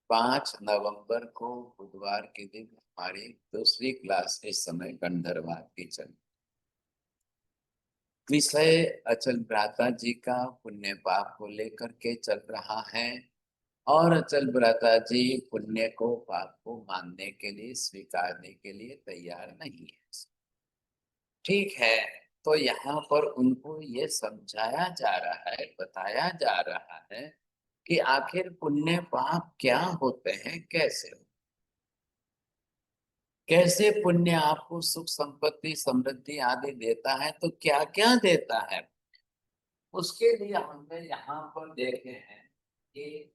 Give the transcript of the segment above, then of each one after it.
5 नवंबर को बुधवार के दिन हमारी दूसरी क्लास इस समय गंधर्वाद की चल। विषय अचल भ्राता जी का पुण्य पाप को लेकर के चल रहा है और अचल भ्राता जी पुण्य को पाप को मानने के लिए स्वीकारने के लिए तैयार नहीं है। ठीक है, तो यहाँ पर उनको ये समझाया जा रहा है, बताया जा रहा है कि आखिर पुण्य पाप क्या होते हैं, कैसे पुण्य आपको सुख संपत्ति समृद्धि आदि देता है, तो क्या क्या देता है। उसके लिए हमने यहाँ पर देखे हैं कि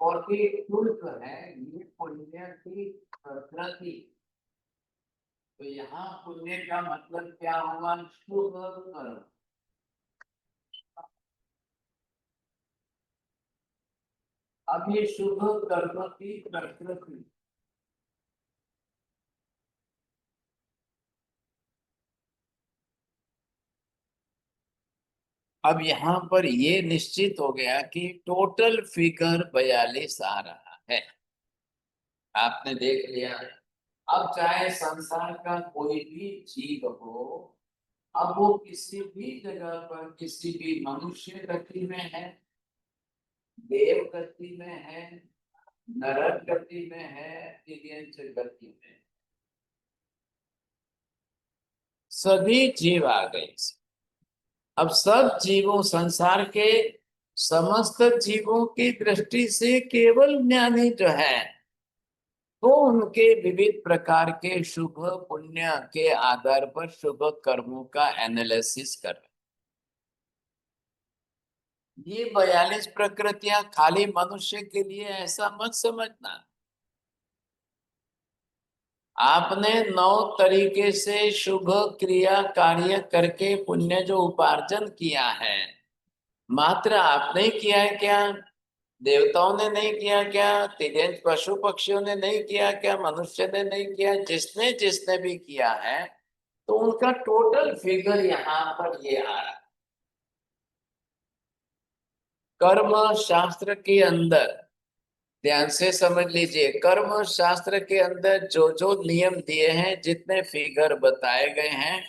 और शुल्क है ये पुण्य की प्रकृति। तो यहाँ पुण्य का मतलब क्या हुआ, शुभ कर्म। अब ये शुभ कर्म की प्रकृति, अब यहाँ पर ये निश्चित हो गया कि टोटल फिगर 42 आ रहा है। आपने देख लिया। अब चाहे संसार का कोई भी जीव हो, अब वो किसी भी जगह पर किसी भी मनुष्य गति में है, देव गति में है, नरक गति में है, तिर्यंच गति में, सभी जीव आ गए। अब सब जीवों, संसार के समस्त जीवों की दृष्टि से केवल ज्ञानी जो है तो उनके विविध प्रकार के शुभ पुण्य के आधार पर शुभ कर्मों का एनालिसिस कर रहे। ये 42 प्रकृतियां खाली मनुष्य के लिए ऐसा मत समझना। आपने 9 तरीके से शुभ क्रिया कार्य करके पुण्य जो उपार्जन किया है, मात्र आपने किया है क्या, देवताओं ने नहीं किया क्या, तिर्यंच पशु पक्षियों ने नहीं किया क्या, मनुष्य ने नहीं किया, जिसने जिसने भी किया है तो उनका टोटल फिगर यहाँ पर ये आ रहा है। कर्म शास्त्र के अंदर ध्यान से समझ लीजिए, कर्म शास्त्र के अंदर जो जो नियम दिए हैं, जितने फिगर बताए गए हैं,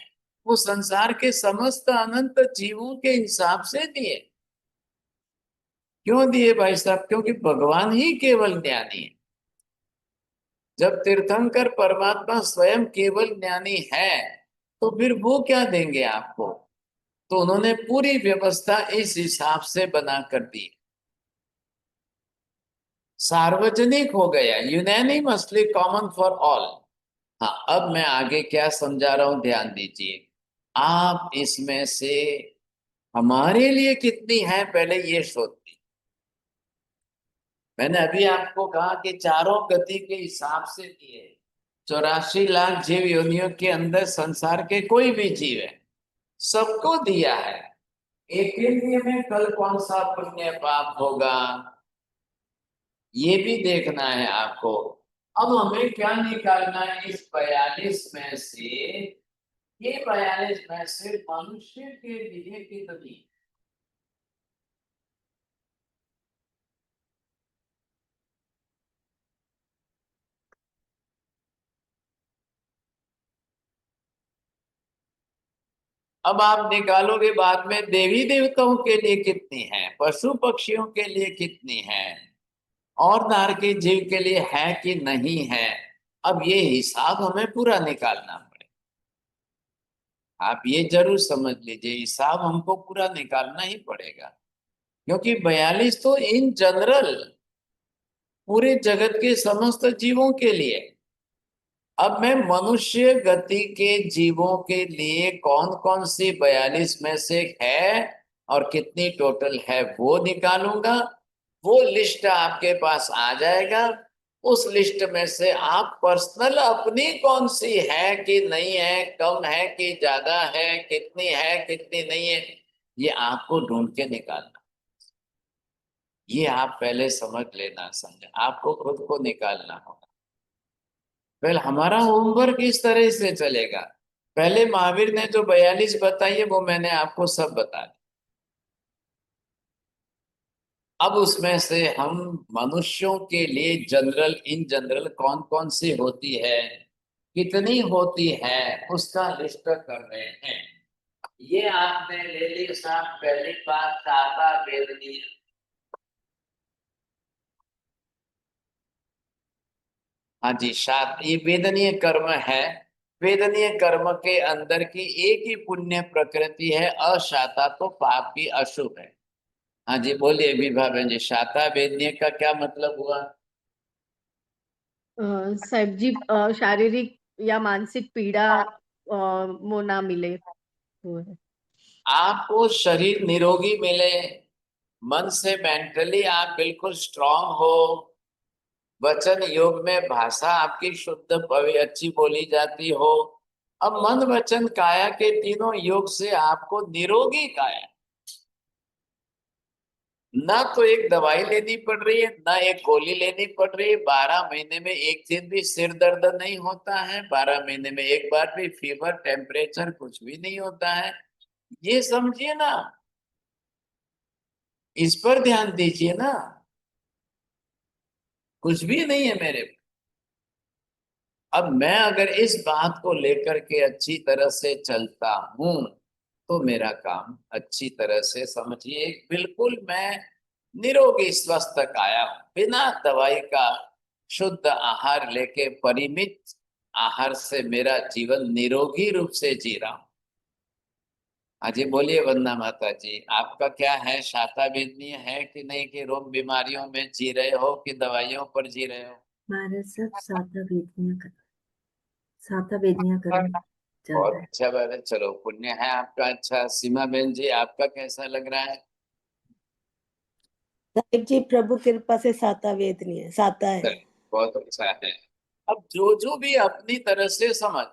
वो संसार के समस्त अनंत जीवों के हिसाब से दिए। क्यों दिए भाई साहब, क्योंकि भगवान ही केवल ज्ञानी है। जब तीर्थंकर परमात्मा स्वयं केवल ज्ञानी है तो फिर वो क्या देंगे आपको। तो उन्होंने पूरी व्यवस्था इस हिसाब से बना कर दी, सार्वजनिक हो गया, यूनानिमसली कॉमन फॉर ऑल। हाँ, अब मैं आगे क्या समझा रहा हूं, ध्यान दीजिए। आप इसमें से हमारे लिए कितनी है पहले ये सोचिए। मैंने अभी आपको कहा कि चारों गति के हिसाब से दिए, 84 लाख जीव योनियों के अंदर संसार के कोई भी जीव है, सबको दिया है। एक के लिए में कल कौन सा पुण्य पाप होगा, ये भी देखना है आपको। अब हमें क्या निकालना है इस 42 में से, ये 42 में से मनुष्य के लिए कितनी। अब आप निकालोगे बाद में देवी देवताओं के लिए कितनी है, पशु पक्षियों के लिए कितनी है, और नार के जीव के लिए है कि नहीं है। अब ये हिसाब हमें पूरा निकालना पड़ेगा। आप ये जरूर समझ लीजिए, हिसाब हमको पूरा निकालना ही पड़ेगा, क्योंकि 42 तो इन जनरल पूरे जगत के समस्त जीवों के लिए। अब मैं मनुष्य गति के जीवों के लिए कौन कौन सी 42 में से है और कितनी टोटल है वो निकालूंगा। वो लिस्ट आपके पास आ जाएगा। उस लिस्ट में से आप पर्सनल अपनी कौन सी है कि नहीं है, कम है कि ज्यादा है, कितनी है कितनी नहीं है, ये आपको ढूंढ के निकालना। ये आप पहले समझ लेना, समझ आपको खुद को निकालना होगा। पहले हमारा होमवर्क इस तरह से चलेगा। पहले महावीर ने जो 42 बताई है वो मैंने आपको सब बता दी। अब उसमें से हम मनुष्यों के लिए जनरल इन जनरल कौन कौन सी होती है, कितनी होती है, उसका लिस्ट कर रहे हैं। ये आपने ले ली साहब पहली बात, साता वेदनीय। हाँ जी, सात ये वेदनीय कर्म है। वेदनीय कर्म के अंदर की एक ही पुण्य प्रकृति है, अशाता तो पाप की अशुभ है। हाँ जी बोलिए विभा बहन जी, शाता वेदनीय का क्या मतलब हुआ? साहब जी, शारीरिक या मानसिक पीड़ा वो ना मिले, वो है। आपको शरीर निरोगी मिले, मन से मेंटली आप बिल्कुल स्ट्रांग हो, वचन योग में भाषा आपकी शुद्ध अच्छी बोली जाती हो। अब मन वचन काया के तीनों योग से आपको निरोगी काया, ना तो एक दवाई लेनी पड़ रही है, ना एक गोली लेनी पड़ रही है, 12 महीने में एक दिन भी सिर दर्द नहीं होता है, 12 महीने में एक बार भी फीवर टेम्परेचर कुछ भी नहीं होता है। ये समझिए ना, इस पर ध्यान दीजिए ना, कुछ भी नहीं है मेरे। अब मैं अगर इस बात को लेकर के अच्छी तरह से चलता हूं तो मेरा काम अच्छी तरह से समझिए, बिल्कुल मैं निरोगी स्वस्थ काया हूं, बिना दवाई का शुद्ध आहार लेके परिमित आहार से मेरा जीवन निरोगी रूप से जी रहा हूं। हाँ जी बोलिए वंदना माता जी, आपका क्या है, शाता वेदनीय है कि नहीं, कि रोग बीमारियों में जी रहे हो कि दवाइयों पर जी रहे हो? महाराज सब साता वेदनिया कर्म चल बहुत रहा है। अच्छा बात है, चलो पुण्य है आपका। अच्छा सीमा बहन जी, आपका कैसा लग रहा है? साहिब जी प्रभु कृपा से साता वेदनीय है, साता है। बहुत अच्छा है। अब जो जो भी अपनी तरह से समझ,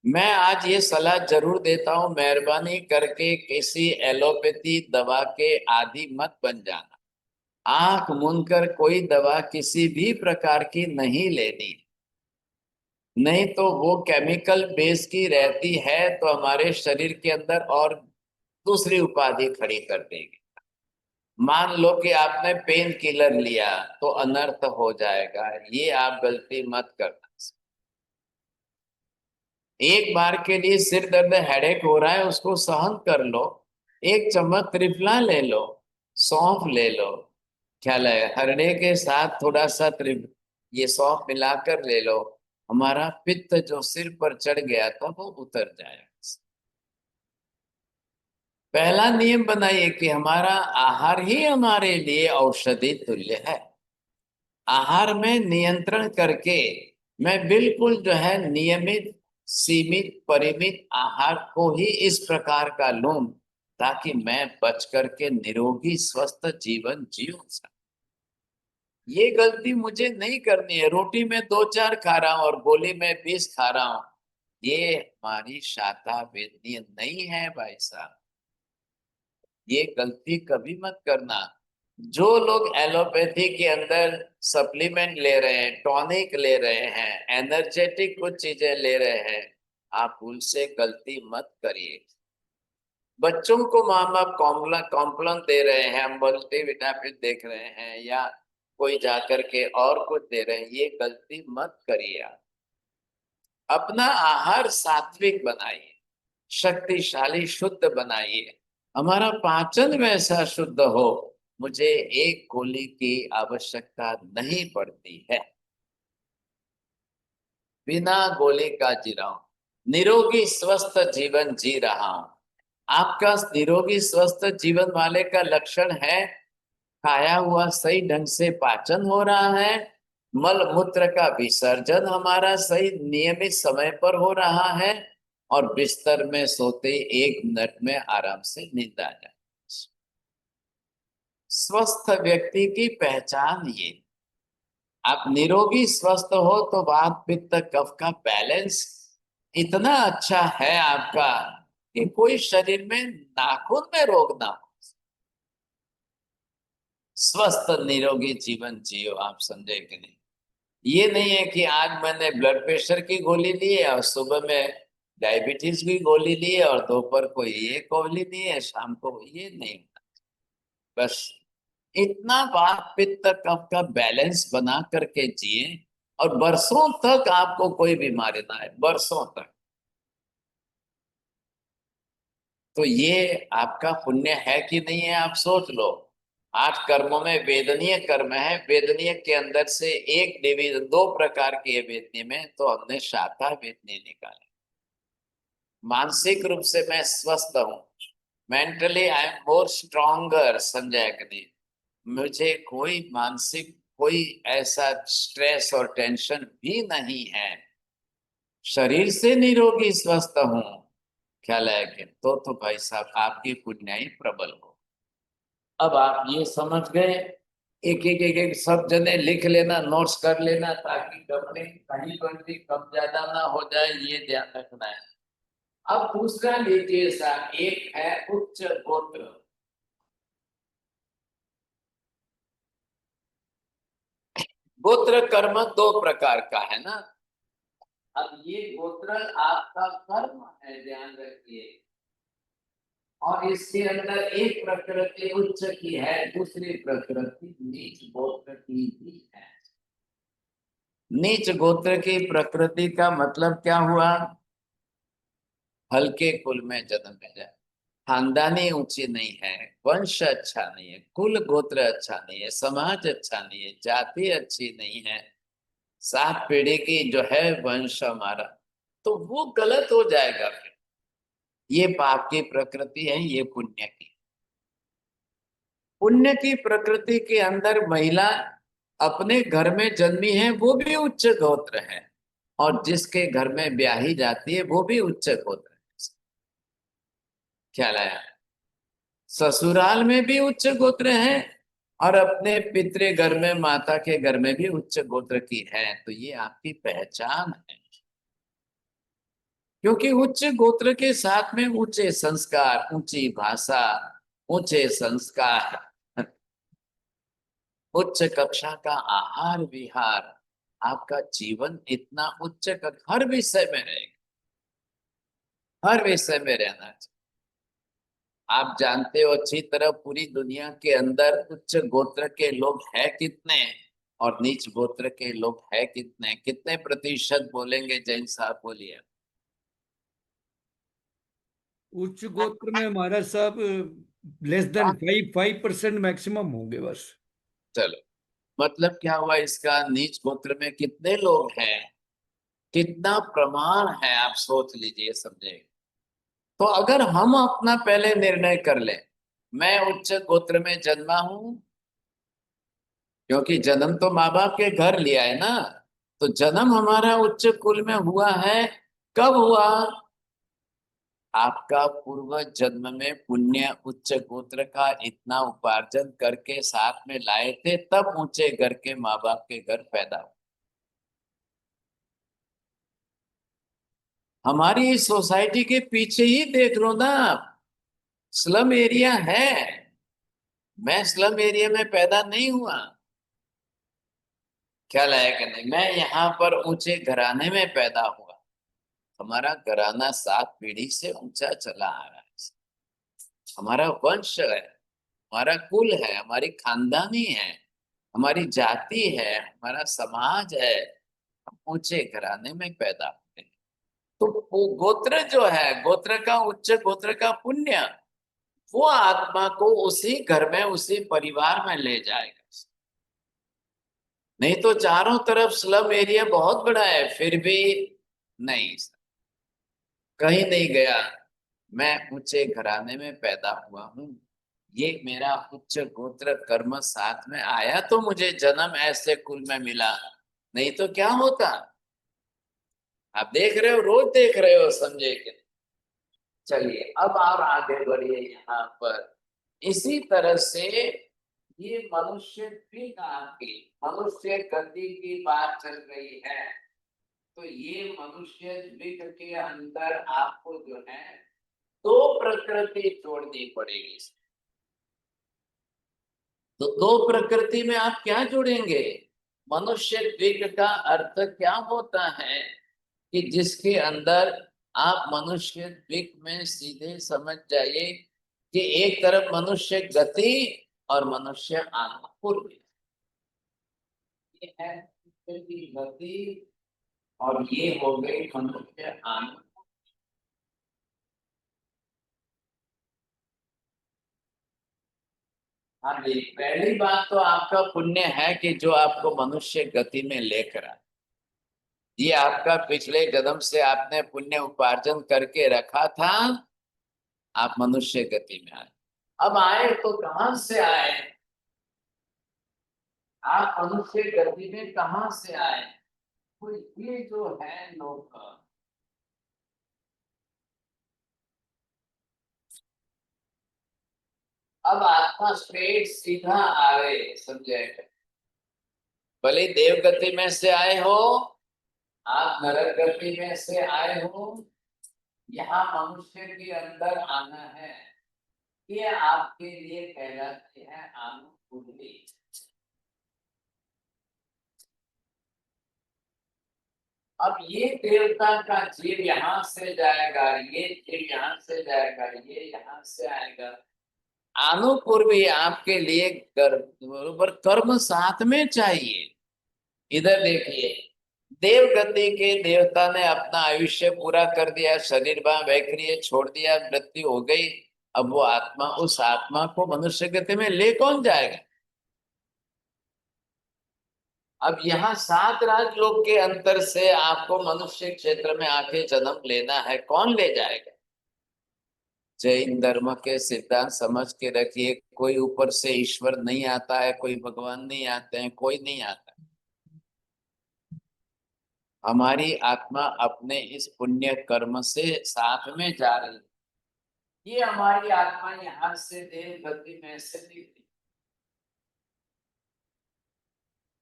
मैं आज ये सलाह जरूर देता हूं, मेहरबानी करके किसी एलोपैथी दवा के आदी मत बन जाना। आंख मूंद कर कोई दवा किसी भी प्रकार की नहीं लेनी, नहीं तो वो केमिकल बेस की रहती है तो हमारे शरीर के अंदर और दूसरी उपाधि खड़ी कर देगी। मान लो कि आपने पेन किलर लिया तो अनर्थ हो जाएगा, ये आप गलती मत करना। एक बार के लिए सिर दर्द हेडेक हो रहा है उसको सहन कर लो, एक चम्मच त्रिफला ले लो, सौंफ ले लो, ख्याल है हरड़े के साथ थोड़ा सा ये सौंफ मिलाकर ले लो, हमारा पित्त जो सिर पर चढ़ गया था वो उतर जाएगा। पहला नियम बनाइए कि हमारा आहार ही हमारे लिए औषधि तुल्य है। आहार में नियंत्रण करके मैं बिल्कुल जो है नियमित सीमित परिमित आहार को ही इस प्रकार का लूं ताकि मैं बच करके निरोगी स्वस्थ जीवन जीऊं सकूं। ये गलती मुझे नहीं करनी है, रोटी में 2-4 खा रहा हूं और गोली में 20 खा रहा हूं, ये हमारी शाता वेदनीय नहीं है भाई साहब। ये गलती कभी मत करना। जो लोग एलोपैथी के अंदर सप्लीमेंट ले रहे हैं, टॉनिक ले रहे हैं, एनर्जेटिक कुछ चीजें ले रहे हैं, आप उनसे गलती मत करिए। बच्चों को माँ बाप कॉम्प्लान दे रहे हैं, मल्टीविटामिन देख रहे हैं, या कोई जाकर के और कुछ दे रहे हैं, ये गलती मत करिए आप। अपना आहार सात्विक बनाइए, शक्तिशाली शुद्ध बनाइए, हमारा पाचन वैसा शुद्ध हो, मुझे एक गोली की आवश्यकता नहीं पड़ती है, बिना गोली का जी रहा हूं, निरोगी स्वस्थ जीवन जी रहा हूं। आपका निरोगी स्वस्थ जीवन वाले का लक्षण है खाया हुआ सही ढंग से पाचन हो रहा है, मल मूत्र का विसर्जन हमारा सही नियमित समय पर हो रहा है, और बिस्तर में सोते 1 मिनट में आराम से नींद आ जाए। स्वस्थ व्यक्ति की पहचान ये, आप निरोगी स्वस्थ हो तो वात पित्त कफ का बैलेंस इतना अच्छा है आपका कि कोई शरीर में नाखून में रोग ना हो। स्वस्थ निरोगी जीवन जियो आप, समझे कि नहीं? ये नहीं है कि आज मैंने ब्लड प्रेशर की गोली ली है और सुबह में डायबिटीज की गोली ली है और दोपहर को ये गोली ली है, शाम को ये नहीं। बस इतना वात पित्त कफ का बैलेंस बना करके जिए और बरसों तक आपको कोई बीमारी ना आए, बरसों तक। तो ये आपका पुण्य है कि नहीं है, आप सोच लो। 8 कर्मों में वेदनीय कर्म है, वेदनीय के अंदर से एक डिवीजन, 2 प्रकार के है वेदनीय में, तो हमने शाखा वेदनीय निकाले। मानसिक रूप से मैं स्वस्थ हूं, mentally I am more stronger, समझा कि नहीं? मुझे कोई मानसिक कोई ऐसा स्ट्रेस और टेंशन भी नहीं है, शरीर से निरोगी स्वस्थ हूं, ख्याल है कि तो भाई साहब आपकी पुण्याई प्रबल हो। अब आप ये समझ गए, एक सब जने लिख लेना, नोट्स कर लेना, ताकि कभी कहीं पर भी कम ज्यादा ना हो जाए, ये ध्यान रखना है। अब दूसरा लीजिए साहब, एक है उच्च गोत्र। गोत्र कर्म 2 प्रकार का है ना। अब ये गोत्र आपका कर्म है, ध्यान रखिए। और इसके अंदर एक प्रकृति उच्च की है, दूसरी प्रकृति नीच गोत्र की भी है। नीच गोत्र की प्रकृति का मतलब क्या हुआ? हल्के कुल में जन्म में जाए, खानदानी ऊंची नहीं है, वंश अच्छा नहीं है, कुल गोत्र अच्छा नहीं है, समाज अच्छा नहीं है, जाति अच्छी नहीं है, 7 पीढ़ी की जो है वंश हमारा, तो वो गलत हो जाएगा फिर। ये पाप की प्रकृति है, ये पुण्य की। पुण्य की प्रकृति के अंदर महिला अपने घर में जन्मी है, वो भी उच्च गोत्र है, और जिसके घर में ब्याही जाती है वो भी उच्च गोत्र है। ख्याल आया? ससुराल में भी उच्च गोत्र है, और अपने पितृ घर में, माता के घर में भी उच्च गोत्र की है, तो ये आपकी पहचान है। क्योंकि उच्च गोत्र के साथ में ऊंचे संस्कार, ऊंची भाषा, ऊंचे संस्कार, उच्च कक्षा का आहार विहार, आपका जीवन इतना उच्च हर विषय में रहेगा, हर विषय में रहना चाहिए। आप जानते हो अच्छी तरह, पूरी दुनिया के अंदर उच्च गोत्र के लोग है कितने और नीच गोत्र के लोग है कितने? कितने प्रतिशत बोलेंगे जैन साहब, बोलिए। उच्च गोत्र में हमारा सब लेस देन 5% मैक्सिमम होंगे बस। चलो, मतलब क्या हुआ इसका? नीच गोत्र में कितने लोग हैं, कितना प्रमाण है, आप सोच लीजिए, समझे? तो अगर हम अपना पहले निर्णय कर ले, मैं उच्च गोत्र में जन्मा हूं, क्योंकि जन्म तो माँ बाप के घर लिया है ना, तो जन्म हमारा उच्च कुल में हुआ है। कब हुआ? आपका पूर्व जन्म में पुण्य उच्च गोत्र का इतना उपार्जन करके साथ में लाए थे, तब ऊंचे घर के माँ बाप के घर पैदा हुआ। हमारी इस सोसाइटी के पीछे ही देख लो ना आप, स्लम एरिया है। मैं स्लम एरिया में पैदा नहीं हुआ, ख्याल आया कि नहीं? मैं यहाँ पर ऊंचे घराने में पैदा हुआ, हमारा घराना 7 पीढ़ी से ऊंचा चला आ रहा है, हमारा वंश है, हमारा कुल है, हमारी खानदानी है, हमारी जाति है, हमारा समाज है, हम ऊंचे घराने में पैदा हुए। तो वो गोत्र जो है, गोत्र का, उच्च गोत्र का पुण्य, वो आत्मा को उसी घर में, उसी परिवार में ले जाएगा। नहीं तो चारों तरफ स्लम एरिया बहुत बड़ा है, फिर भी नहीं, कहीं नहीं गया। मैं ऊंचे घराने में पैदा हुआ हूं, ये मेरा उच्च गोत्र कर्म साथ में आया, तो मुझे जन्म ऐसे कुल में मिला, नहीं तो क्या होता? आप देख रहे हो, रोज देख रहे हो, समझे कि? चलिए अब आप आगे बढ़िए यहाँ पर। इसी तरह से ये मनुष्य भी आपकी मनुष्य गति की बात चल रही है, तो ये मनुष्य द्विक के अंदर आपको जो है 2 प्रकृति जोड़नी पड़ेगी। तो 2 प्रकृति में आप क्या जोड़ेंगे? मनुष्य द्विक का अर्थ क्या होता है कि जिसके अंदर आप मनुष्य द्विक में सीधे समझ जाइए कि एक तरफ मनुष्य गति और मनुष्य आनुपूर्वी। ये है मनुष्य की गति और ये हो गई मनुष्य आनु। हाँ जी, पहली बात तो आपका पुण्य है कि जो आपको मनुष्य गति में लेकर आए। ये आपका पिछले जन्म से आपने पुण्य उपार्जन करके रखा था, आप मनुष्य गति में आए। अब आए तो कहां से आए? आप मनुष्य गति में कहां से आए? तो ये जो है लोग, अब आत्मा स्ट्रेट सीधा आ रहे, समझे? भले देव गति में से आए हो, आप नरक गति में से आए हो, यहाँ मनुष्य के अंदर आना है, ये आपके लिए कहलाते हैं आनुकूल्य। अब ये देवता का जीव यहाँ से जाएगा, ये जीव यहाँ से जाएगा, ये यहाँ से आएगा। आनुपूर्वी आपके लिए बरोबर कर्म साथ में चाहिए। इधर देखिए, देव गति के देवता ने अपना आयुष्य पूरा कर दिया, शरीर वैक्रिय छोड़ दिया, मृत्यु हो गई। अब वो आत्मा, उस आत्मा को मनुष्य गति में ले कौन जाएगा? अब यहाँ 7 राजलोक के अंतर से आपको मनुष्य क्षेत्र में आके जन्म लेना है, कौन ले जाएगा? जैन धर्म के सिद्धांत समझ के रखिए, कोई ऊपर से ईश्वर नहीं आता है, कोई भगवान नहीं आते हैं, कोई नहीं आता। हमारी आत्मा अपने इस पुण्य कर्म से साथ में जा रही है। ये हमारी आत्मा यहाँ से देव गति में से निकली,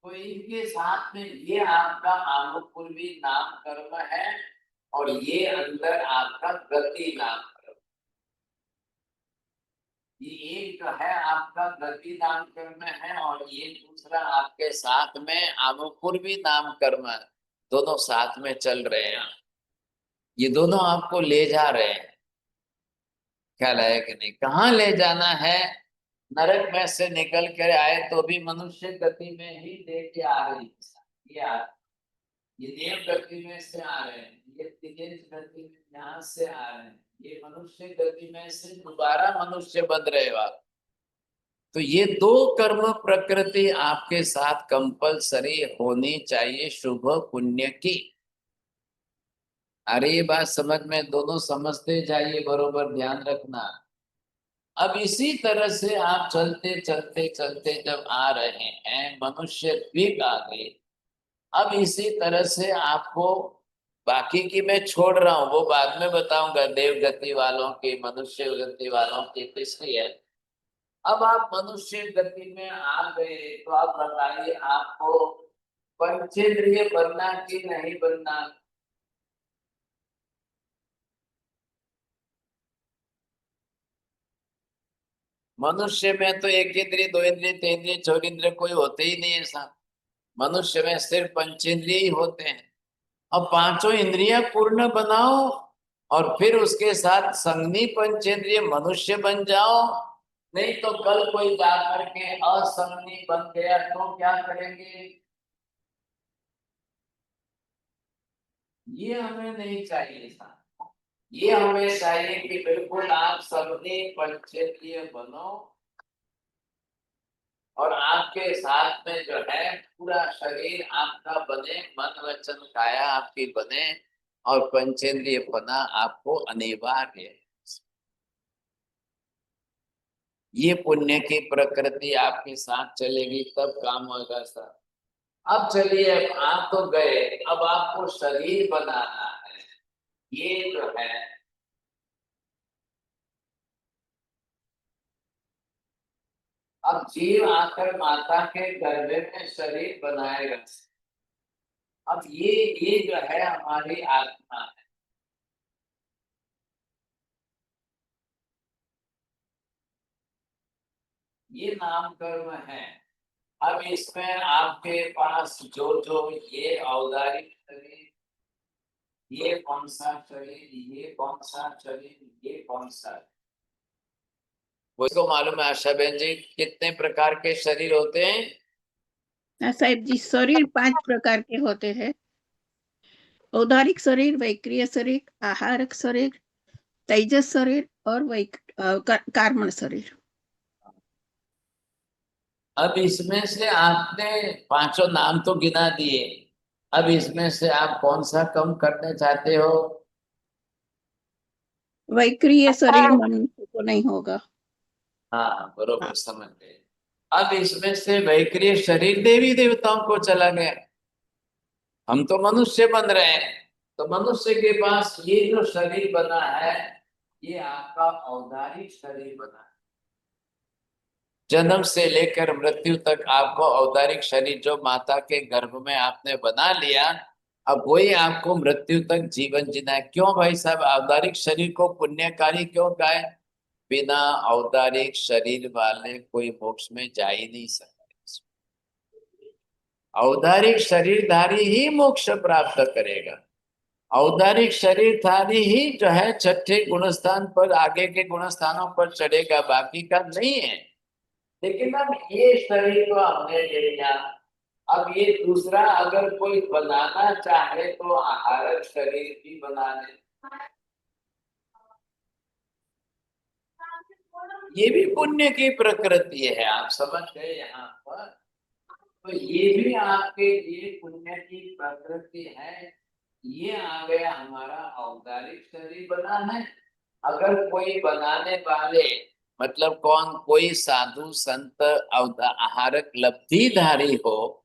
तो इनके साथ में ये आपका आनुपूर्वी नाम कर्म है और ये अंदर आपका गति नाम कर्म। ये एक तो है आपका गति नाम कर्म है और ये दूसरा आपके साथ में आनुपूर्वी नाम कर्म है। दोनों साथ में चल रहे हैं, ये दोनों आपको ले जा रहे हैं। ख्याल है कि नहीं? कहाँ ले जाना है? नरक में से निकल कर आए तो भी मनुष्य गति में ही लेके आ रही है। ये देव गति में से आ रहे हैं, ये तिर्यक गति में यहाँ से आ रहे हैं, ये मनुष्य गति में से दोबारा मनुष्य बन रहे हो आप। तो ये 2 कर्म प्रकृति आपके साथ कंपलसरी होनी चाहिए, शुभ पुण्य की। अरे ये बात समझ में, दोनों समझते जाइए, बरोबर ध्यान रखना। अब इसी तरह से आप चलते चलते चलते जब आ रहे हैं, मनुष्य द्वीप आ गए। अब इसी तरह से आपको, बाकी की मैं छोड़ रहा हूं, वो बाद में बताऊंगा, देव गति वालों की, मनुष्य गति वालों की किसकी है। अब आप मनुष्य गति में आ गए तो आप बताइए, आपको पंचेंद्रिय बनना कि नहीं बनना? मनुष्य में तो 1 इंद्रिय, 2 इंद्रिय, 3 इंद्रिय, 4 इंद्रिय कोई होते ही नहीं है साहब। मनुष्य में सिर्फ पंचेंद्रिय ही होते हैं। अब 5 इंद्रियां पूर्ण बनाओ और फिर उसके साथ संगनी पंचेंद्रिय मनुष्य बन जाओ। नहीं तो कल कोई जाकर के असंगनी बन गया तो क्या करेंगे? ये हमें नहीं चाहिए साहब। ये हमें चाहिए कि बिल्कुल आप संगनी पंचेंद्रिय बनो और आपके साथ में जो है पूरा शरीर आपका बने, मन वचन काया आपकी बने और पंचेंद्रिय बना आपको अनिवार्य है। ये पुण्य की प्रकृति आपके साथ चलेगी तब काम होगा सर। अब चलिए, आप तो गए, अब आपको शरीर बनाना है। ये जो है, अब जीव आकर माता के गर्भ में शरीर बनाएगा। अब ये जो है हमारी आत्मा है। ये नाम कर्म है। अब इसमें आपके पास जो जो ये औदारिक शरीर, ये कौन सा शरीर, ये कौन सा शरीर, ये कौन सा, वो इसको मालूम है आशा बहन जी कितने प्रकार के शरीर होते हैं? हाँ साहेब जी, शरीर 5 प्रकार के होते हैं। औदारिक शरीर, वैक्रिय शरीर, आहारक शरीर, तेजस शरीर और कार्मण शरीर। अब इसमें से आपने पांचों नाम तो गिना दिए, अब इसमें से आप कौन सा कम करने चाहते हो? वैक्रिय शरीर मनुष्य को नहीं होगा। हाँ बरोबर समझ गए। अब इसमें से वैक्रिय शरीर देवी देवताओं को चला गया, हम तो मनुष्य बन रहे हैं, तो मनुष्य के पास ये जो शरीर बना है ये आपका औदारिक शरीर बना है। जन्म से लेकर मृत्यु तक आपको औदारिक शरीर जो माता के गर्भ में आपने बना लिया, अब वही आपको मृत्यु तक जीवन जीना है। क्यों भाई साहब औदारिक शरीर को पुण्यकारी क्यों कहे? बिना औदारिक शरीर वाले कोई मोक्ष में जा ही नहीं सकते। औदारिक शरीरधारी ही मोक्ष प्राप्त करेगा। औदारिक शरीरधारी ही जो है छठे गुणस्थान पर, आगे के गुणस्थानों पर चढ़ेगा, बाकी का नहीं है। लेकिन अब ये शरीर तो हमने ले लिया, अब ये दूसरा अगर कोई बनाना चाहे तो आहारक शरीर भी बना ले, ये भी पुण्य की प्रकृति है। आप समझ गए यहाँ पर? तो ये भी आपके लिए पुण्य की प्रकृति है। ये आ गया हमारा औदारिक शरीर बना है। अगर कोई बनाने वाले मतलब कौन, कोई साधु संत आहारक लब्धिधारी हो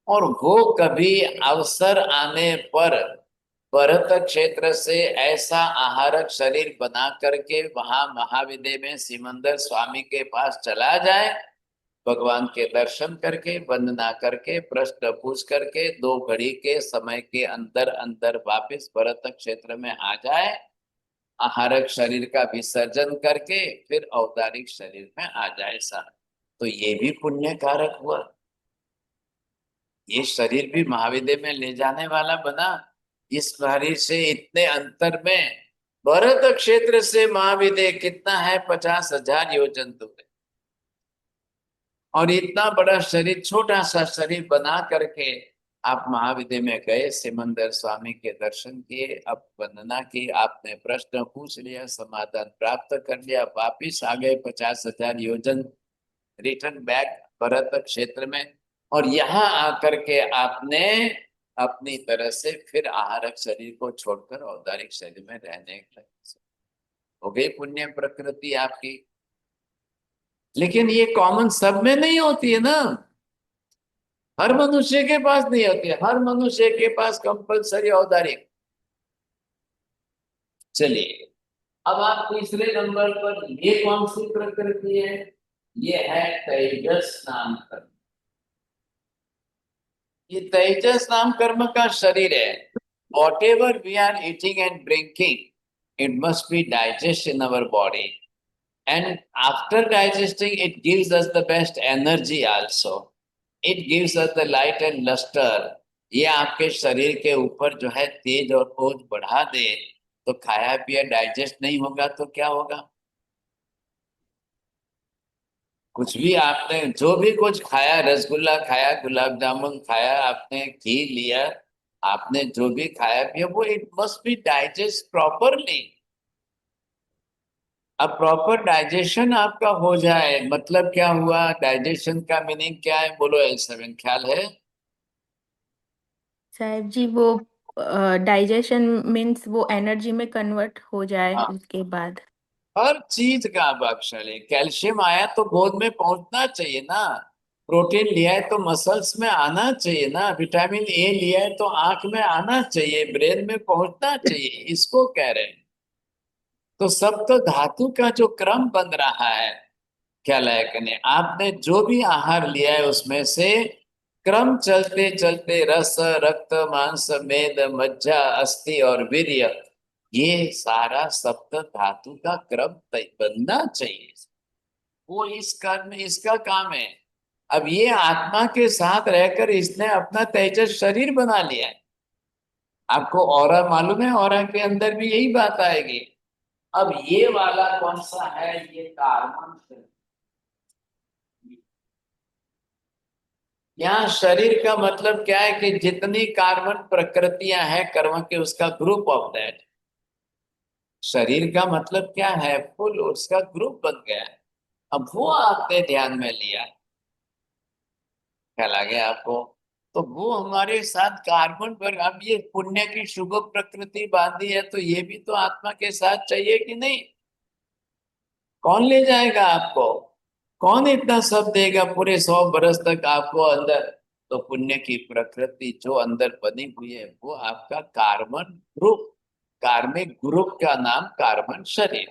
और वो कभी अवसर आने पर भरत क्षेत्र से ऐसा आहारक शरीर बना करके वहां महाविद्य में सिमंदर स्वामी के पास चला जाए, भगवान के दर्शन करके वंदना करके प्रश्न पूछ करके 2 घड़ी के समय के अंदर अंदर वापस भरत क्षेत्र में आ जाए, आहारक शरीर का विसर्जन करके फिर औदारिक शरीर में आ जाए सा, तो ये भी पुण्य कारक हुआ। ये शरीर भी महाविद्य में ले जाने वाला बना। इस शरीर से इतने अंतर में भरत क्षेत्र से महाविद्य कितना है, 50,000 योजन दूर, और इतना बड़ा शरीर, छोटा सा शरीर बना करके आप महाविद्य में गए, सिमंदर स्वामी के दर्शन किए, अब वंदना की, आपने प्रश्न पूछ लिया, समाधान प्राप्त कर लिया, वापिस आ गए 50,000 योजन, रिटर्न बैक भरत क्षेत्र में, और यहाँ आकर के आपने अपनी तरह से फिर आहारक शरीर को छोड़कर औदारिक शरीर में रहने लगे। हो गई पुण्य प्रकृति आपकी। लेकिन ये कॉमन सब में नहीं होती है ना, हर मनुष्य के पास नहीं होती है, हर मनुष्य के पास कंपलसरी औदारिक। चलिए अब आप तीसरे नंबर पर, ये कौन सी प्रकृति है? ये है तेजस नाम कर्म। ये तेजस नाम कर्म का शरीर है। Whatever we are eating and drinking, it must be digest in our body, and after digesting it gives us the best energy also, it gives us the light and luster। ये आपके शरीर के ऊपर जो है तेज और ओज बढ़ा दे, तो खाया पिया डाइजेस्ट नहीं होगा तो क्या होगा? कुछ भी आपने जो भी कुछ खाया, रसगुल्ला खाया, गुलाब जामुन खाया, आपने घी लिया, आपने जो भी खाया पिया वो it must be digest properly. अब प्रॉपर डाइजेशन आपका हो जाए मतलब क्या हुआ? डाइजेशन का मीनिंग क्या है? बोलो L7, ख्याल है? साहब जी वो डाइजेशन मीन्स वो एनर्जी में कन्वर्ट हो जाए हाँ, उसके बाद। हर चीज का अक्षर है। कैल्शियम आया तो गोद में पहुंचना चाहिए ना, प्रोटीन लिया है तो मसल्स में आना चाहिए ना, विटामिन ए लिया है तो आंख में आना चाहिए, ब्रेन में पहुंचना चाहिए, इसको कह रहे हैं। तो सब तो धातु का जो क्रम बन रहा है, क्या लायक नहीं, आपने जो भी आहार लिया है उसमें से क्रम चलते चलते रस रक्त मांस मेद मज्जा अस्थि और वीर्य, ये सारा सप्त धातु का क्रम बनना चाहिए। वो इस कर्म इसका काम है। अब ये आत्मा के साथ रहकर इसने अपना तेजस शरीर बना लिया है। आपको ऑरा मालूम है? ऑरा के अंदर भी यही बात आएगी। अब ये वाला कौन सा है, ये कार्बन शरीर। यहाँ शरीर का मतलब क्या है कि जितनी कार्बन प्रकृतियां हैं कर्म के, उसका ग्रुप ऑफ दैट। शरीर का मतलब क्या है, फुल उसका ग्रुप बन गया है। अब वो आपने ध्यान में लिया, ख्याल आ गया आपको, तो वो हमारे साथ कार्बन पर। अब ये पुण्य की शुभ प्रकृति बांधी है, तो ये भी तो आत्मा के साथ चाहिए कि नहीं। कौन ले जाएगा आपको, कौन इतना सब देगा पूरे 100 बरस तक आपको अंदर। तो पुण्य की प्रकृति जो अंदर बनी हुई है वो आपका कार्बन ग्रुप, कार्मिक ग्रुप का नाम कार्बन शरीर।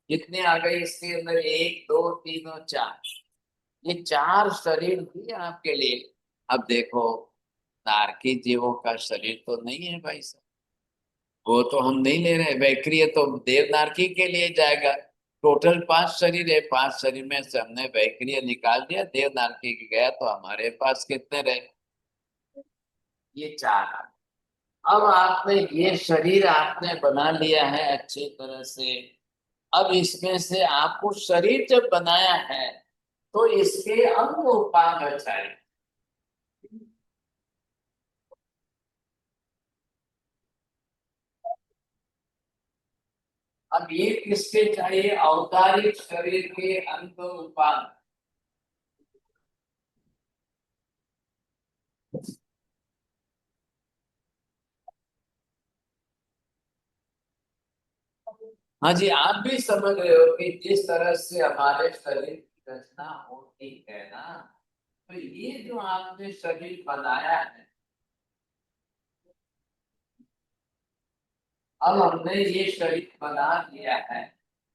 कितने आ गए इसके अंदर, 1 2 3 और 4, ये 4 शरीर भी आपके लिए। अब देखो, नारकी जीवों का शरीर तो नहीं है भाई साहब, वो तो हम नहीं ले रहे। वैक्रिय तो देवनारकी के लिए जाएगा। टोटल 5 शरीर है, 5 शरीर में से हमने वैक्रिय निकाल दिया, देवनारकी के गया, तो हमारे पास कितने रहे, ये 4। अब आपने ये शरीर आपने बना लिया है अच्छी तरह से। अब इसमें से आपको शरीर जब बनाया है तो इसके अंग उपांग चाहिए। अब ये किसके चाहिए, औदारिक शरीर के अंग उपांग। हाँ जी, आप भी समझ रहे हो कि जिस तरह से हमारे शरीर की रचना होती है ना, तो ये जो आपने शरीर बनाया है, अब हमने ये शरीर बना लिया है।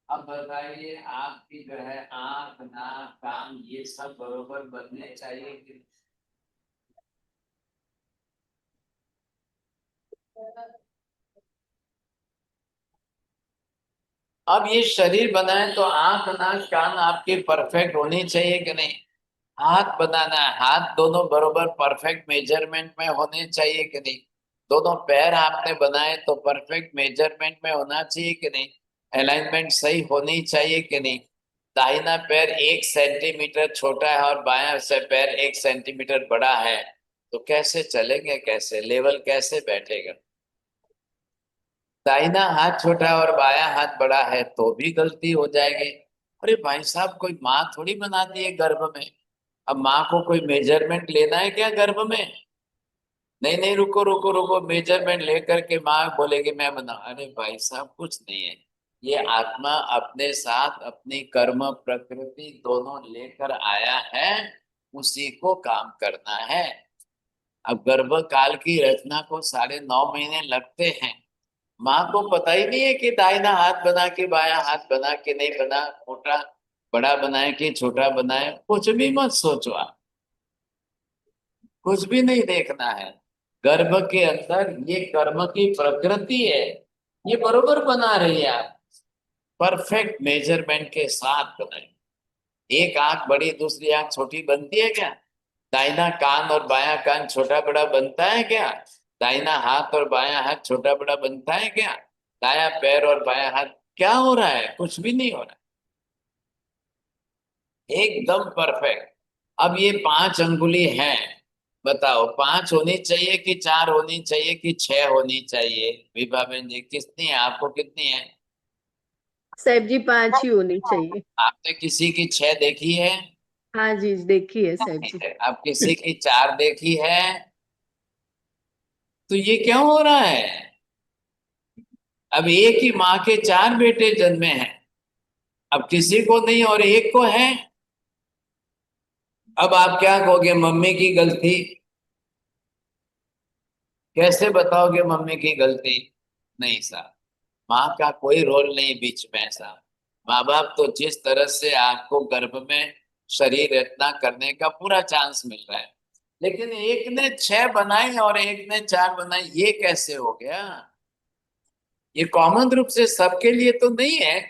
अब बताइए, आपकी जो है आंख नाक कान ये सब बरोबर बनने चाहिए कि। अब ये शरीर बनाए तो आंख नाक कान आपके परफेक्ट होनी चाहिए कि नहीं। हाथ बनाना है, हाथ दोनों बरोबर परफेक्ट मेजरमेंट में होने चाहिए कि नहीं। दोनों पैर आपने बनाए तो परफेक्ट मेजरमेंट में होना चाहिए कि नहीं। अलाइनमेंट सही होनी चाहिए कि नहीं। दाहिना पैर 1 सेंटीमीटर छोटा है और बायां से पैर 1 सेंटीमीटर बड़ा है, तो कैसे चलेंगे, कैसे लेवल कैसे बैठेगा। दाहिना हाथ छोटा और बायां हाथ बड़ा है तो भी गलती हो जाएगी। अरे भाई साहब, कोई माँ थोड़ी बनाती है गर्भ में। अब माँ को कोई मेजरमेंट लेना है क्या गर्भ में। नहीं नहीं, रुको रुको रुको, मेजरमेंट लेकर के माँ बोलेगी मैं बना। अरे भाई साहब, कुछ नहीं है। ये आत्मा अपने साथ अपनी कर्म प्रकृति दोनों लेकर आया है, उसी को काम करना है। अब गर्भ काल की रचना को 9.5 महीने लगते हैं। माँ को पता ही नहीं है कि दाहिना हाथ बना के बायां हाथ बना के नहीं बना, मोटा बड़ा बनाए कि छोटा बनाए, कुछ भी मत सोचो आप, कुछ भी नहीं देखना है। गर्भ के अंदर ये कर्म की प्रकृति है, ये बरोबर बना रही है। आप परफेक्ट मेजरमेंट के साथ बनाए। एक आंख बड़ी दूसरी आंख छोटी बनती है क्या। दाहिना कान और बायां कान छोटा बड़ा बनता है क्या। दाहिना हाथ और बायां हाथ छोटा बड़ा बनता है क्या। दायां पैर और बायां हाथ, क्या हो रहा है, कुछ भी नहीं हो रहा, एकदम परफेक्ट। अब ये 5 अंगुली है, बताओ 5 होनी चाहिए कि 4 होनी चाहिए कि 6 होनी चाहिए। विभा बहन जी, कितनी है, आपको कितनी है। साहब जी 5 ही होनी चाहिए। आपने किसी की 6 देखी है। हाँ जी, देखिए साहब जी। आप किसी की 4 देखी है, तो ये क्यों हो रहा है। अब एक ही माँ के 4 बेटे जन्मे हैं, अब किसी को नहीं और एक को है। अब आप क्या कहोगे, मम्मी की गलती। कैसे बताओगे मम्मी की गलती। नहीं साहब, माँ का कोई रोल नहीं बीच में साहब। माँ बाप तो जिस तरह से आपको गर्भ में शरीर रचना करने का पूरा चांस मिल रहा है, लेकिन एक ने 6 बनाई और एक ने 4 बनाई, ये कैसे हो गया। ये कॉमन रूप से सबके लिए तो नहीं है,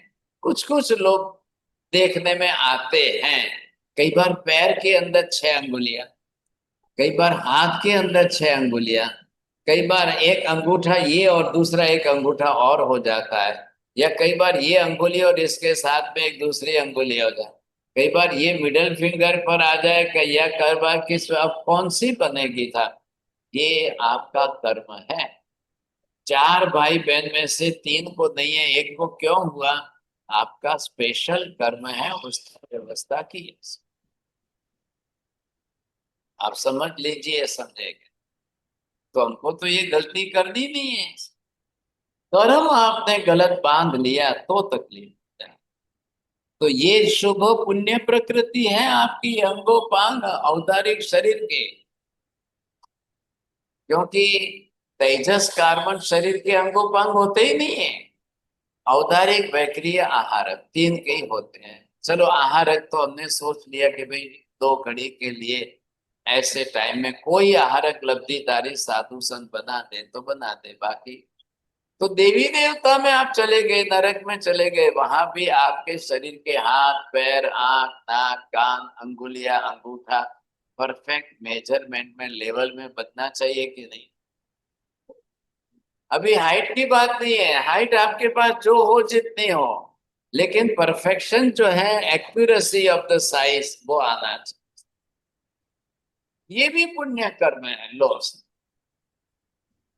कुछ कुछ लोग देखने में आते हैं। कई बार पैर के अंदर 6 अंगुलियां, कई बार हाथ के अंदर 6 अंगुलियां, कई बार एक अंगूठा ये और दूसरा एक अंगूठा और हो जाता है, या कई बार ये अंगुली और इसके साथ में एक दूसरी अंगुली हो जाए, कई बार ये मिडल फिंगर पर आ जाए, या कई बार किस, अब कौन सी बनेगी था, ये आपका कर्म है। 4 भाई बहन में से 3 को नहीं है, एक को क्यों हुआ? आपका स्पेशल कर्म है, उसकी व्यवस्था की है। आप समझ लीजिए, समझेंगे तो हमको तो ये गलती करनी नहीं है। कर्म आपने गलत बांध लिया तो तकलीफ होता है। तो ये शुभ पुण्य प्रकृति है आपकी अंगोपांग औदारिक शरीर के, क्योंकि तेजस कार्बन शरीर के अंगोपांग होते ही नहीं है। औदारिक वैक्रिय आहारक 3 के ही होते हैं। चलो आहारक तो हमने सोच लिया कि भाई 2 घड़ी के लिए ऐसे टाइम में कोई आहारक लब्धिदारी साधु संत बना दे तो बना दे, बाकी तो देवी देवता में आप चले गए, नरक में चले गए, वहां भी आपके शरीर के हाथ पैर आंख नाक कान अंगुलियां अंगूठा परफेक्ट मेजरमेंट में लेवल में बनना चाहिए कि नहीं? अभी हाइट की बात नहीं है, हाइट आपके पास जो हो जितनी हो, लेकिन परफेक्शन जो है, एक्यूरेसी ऑफ द साइज, वो आना चाहिए। ये भी पुण्य कर्म है। लॉस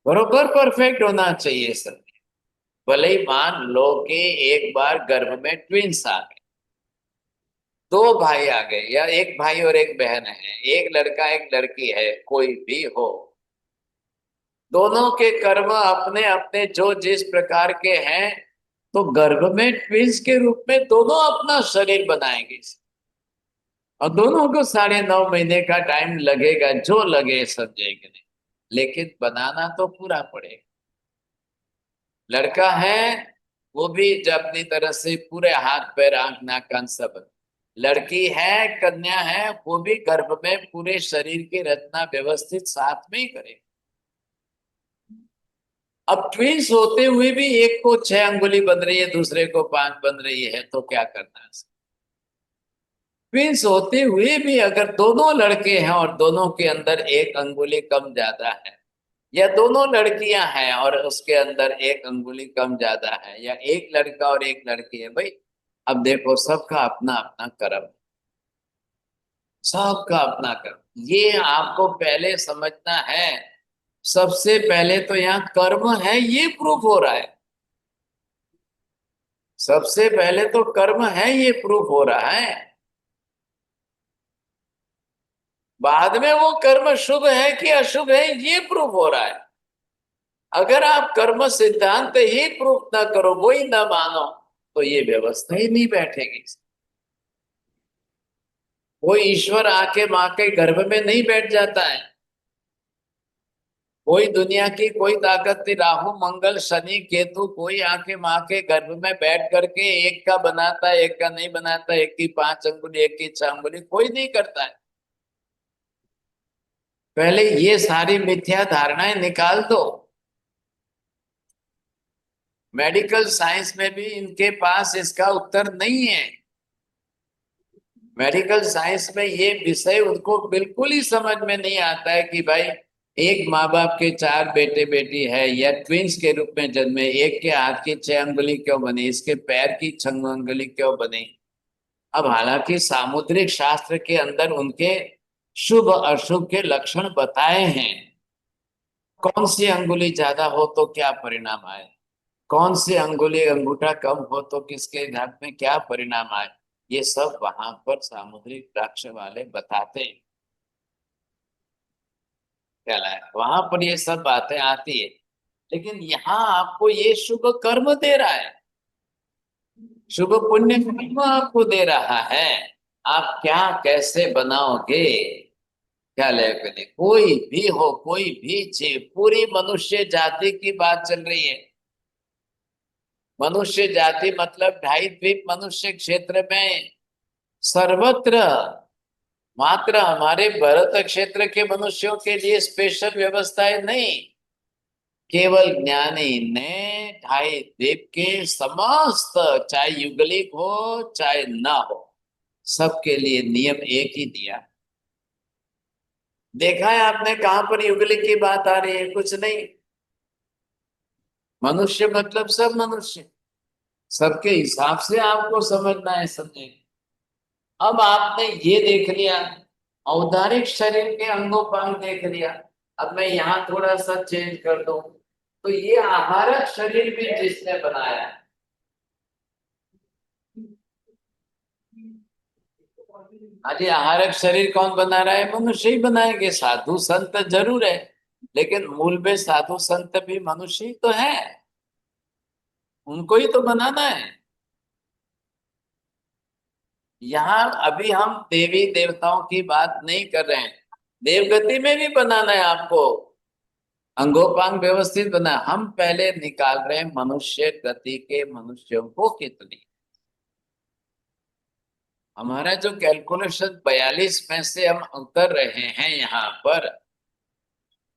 बरोबर परफेक्ट होना चाहिए सब। भले ही मान लो कि एक बार गर्भ में ट्विंस आ गए, 2 भाई आ गए, या एक भाई और एक बहन है, एक लड़का एक लड़की है, कोई भी हो, दोनों के कर्म अपने अपने जो जिस प्रकार के हैं, तो गर्भ में ट्विंस के रूप में दोनों अपना शरीर बनाएंगे, और दोनों को 9.5 महीने का टाइम लगेगा, जो लगे समझेंगे नहीं, लेकिन बनाना तो पूरा पड़ेगा। लड़का है वो भी जब अपनी तरह से पूरे हाथ पैर आंख नाक कान सब, लड़की है कन्या है वो भी गर्भ में पूरे शरीर की रचना व्यवस्थित साथ में ही करे। अब ट्विंस होते हुए भी एक को 6 अंगुली बन रही है, दूसरे को 5 बन रही है, तो क्या करना है? ट्विंस होते हुए भी अगर दोनों लड़के हैं और दोनों के अंदर एक अंगुली कम ज्यादा है, या दोनों लड़कियां हैं और उसके अंदर एक अंगुली कम ज्यादा है, या एक लड़का और एक लड़की है, भाई अब देखो सबका अपना अपना कर्म, सबका अपना कर्म, ये आपको पहले समझना है। सबसे पहले तो यहाँ कर्म है ये प्रूफ हो रहा है, सबसे पहले तो कर्म है ये प्रूफ हो रहा है, बाद में वो कर्म शुभ है कि अशुभ है ये प्रूफ हो रहा है। अगर आप कर्म सिद्धांत ही प्रूफ ना करो, वही ना मानो, तो ये व्यवस्था ही नहीं बैठेगी। कोई ईश्वर आके माँ के गर्भ में नहीं बैठ जाता है, कोई दुनिया की कोई ताकत नहीं, राहु मंगल शनि केतु कोई आके माँ के गर्भ में बैठ करके एक का बनाता है एक का नहीं बनाता, एक की 5 अंगुली एक की 6 अंगुली, कोई नहीं करता है। पहले ये सारी मिथ्या धारणाएं निकाल दो। मेडिकल साइंस में भी इनके पास इसका उत्तर नहीं है। मेडिकल साइंस में ये विषय उनको बिल्कुल ही समझ में नहीं आता है कि भाई एक माँ बाप के 4 बेटे बेटी है, या ट्विंस के रूप में जन्मे, एक के हाथ की 6 अंगुली क्यों बनी, इसके पैर की 6 अंगुली क्यों बनी। अब हालांकि सामुद्रिक शास्त्र के अंदर उनके शुभ अशुभ के लक्षण बताए हैं, कौन सी अंगुली ज्यादा हो तो क्या परिणाम आए, कौन सी अंगुली अंगूठा कम हो तो किसके घर में क्या परिणाम आए, ये सब वहां पर सामुद्रिक वृक्ष वाले बताते हैं। क्या लाया वहां पर ये सब बातें आती है, लेकिन यहाँ आपको ये शुभ कर्म दे रहा है, शुभ पुण्य कर्म आपको दे रहा है। आप क्या कैसे बनाओगे, क्या लेकर, कोई भी हो कोई भी जीव, पूरी मनुष्य जाति की बात चल रही है। मनुष्य जाति मतलब 2.5 द्वीप मनुष्य क्षेत्र में सर्वत्र, मात्र हमारे भरत क्षेत्र के मनुष्यों के लिए स्पेशल व्यवस्थाएं नहीं, केवल ज्ञानी ने 2.5 द्वीप के समस्त, चाहे युगलिक हो चाहे ना हो, सबके लिए नियम एक ही दिया। देखा है आपने कहां पर युगलिक की बात आ रही है? कुछ नहीं। मनुष्य मतलब सब मनुष्य, सबके हिसाब से आपको समझना है, समझे। अब आपने ये देख लिया, औदारिक शरीर के अंगोपांग देख लिया। अब मैं यहाँ थोड़ा सा चेंज कर दूं, तो ये आहारक शरीर भी जिसने बनाया है, अरे आहारक शरीर कौन बना रहा है? मनुष्य ही बनाएंगे। साधु संत जरूर है, लेकिन मूल में साधु संत भी मनुष्य ही तो है, उनको ही तो बनाना है। यहाँ अभी हम देवी देवताओं की बात नहीं कर रहे हैं, देवगति में भी बनाना है आपको, अंगोपांग व्यवस्थित बना। हम पहले निकाल रहे हैं मनुष्य गति के मनुष्यों को कितनी। हमारा जो कैलकुलेशन 42 में से हम कर रहे हैं यहाँ पर।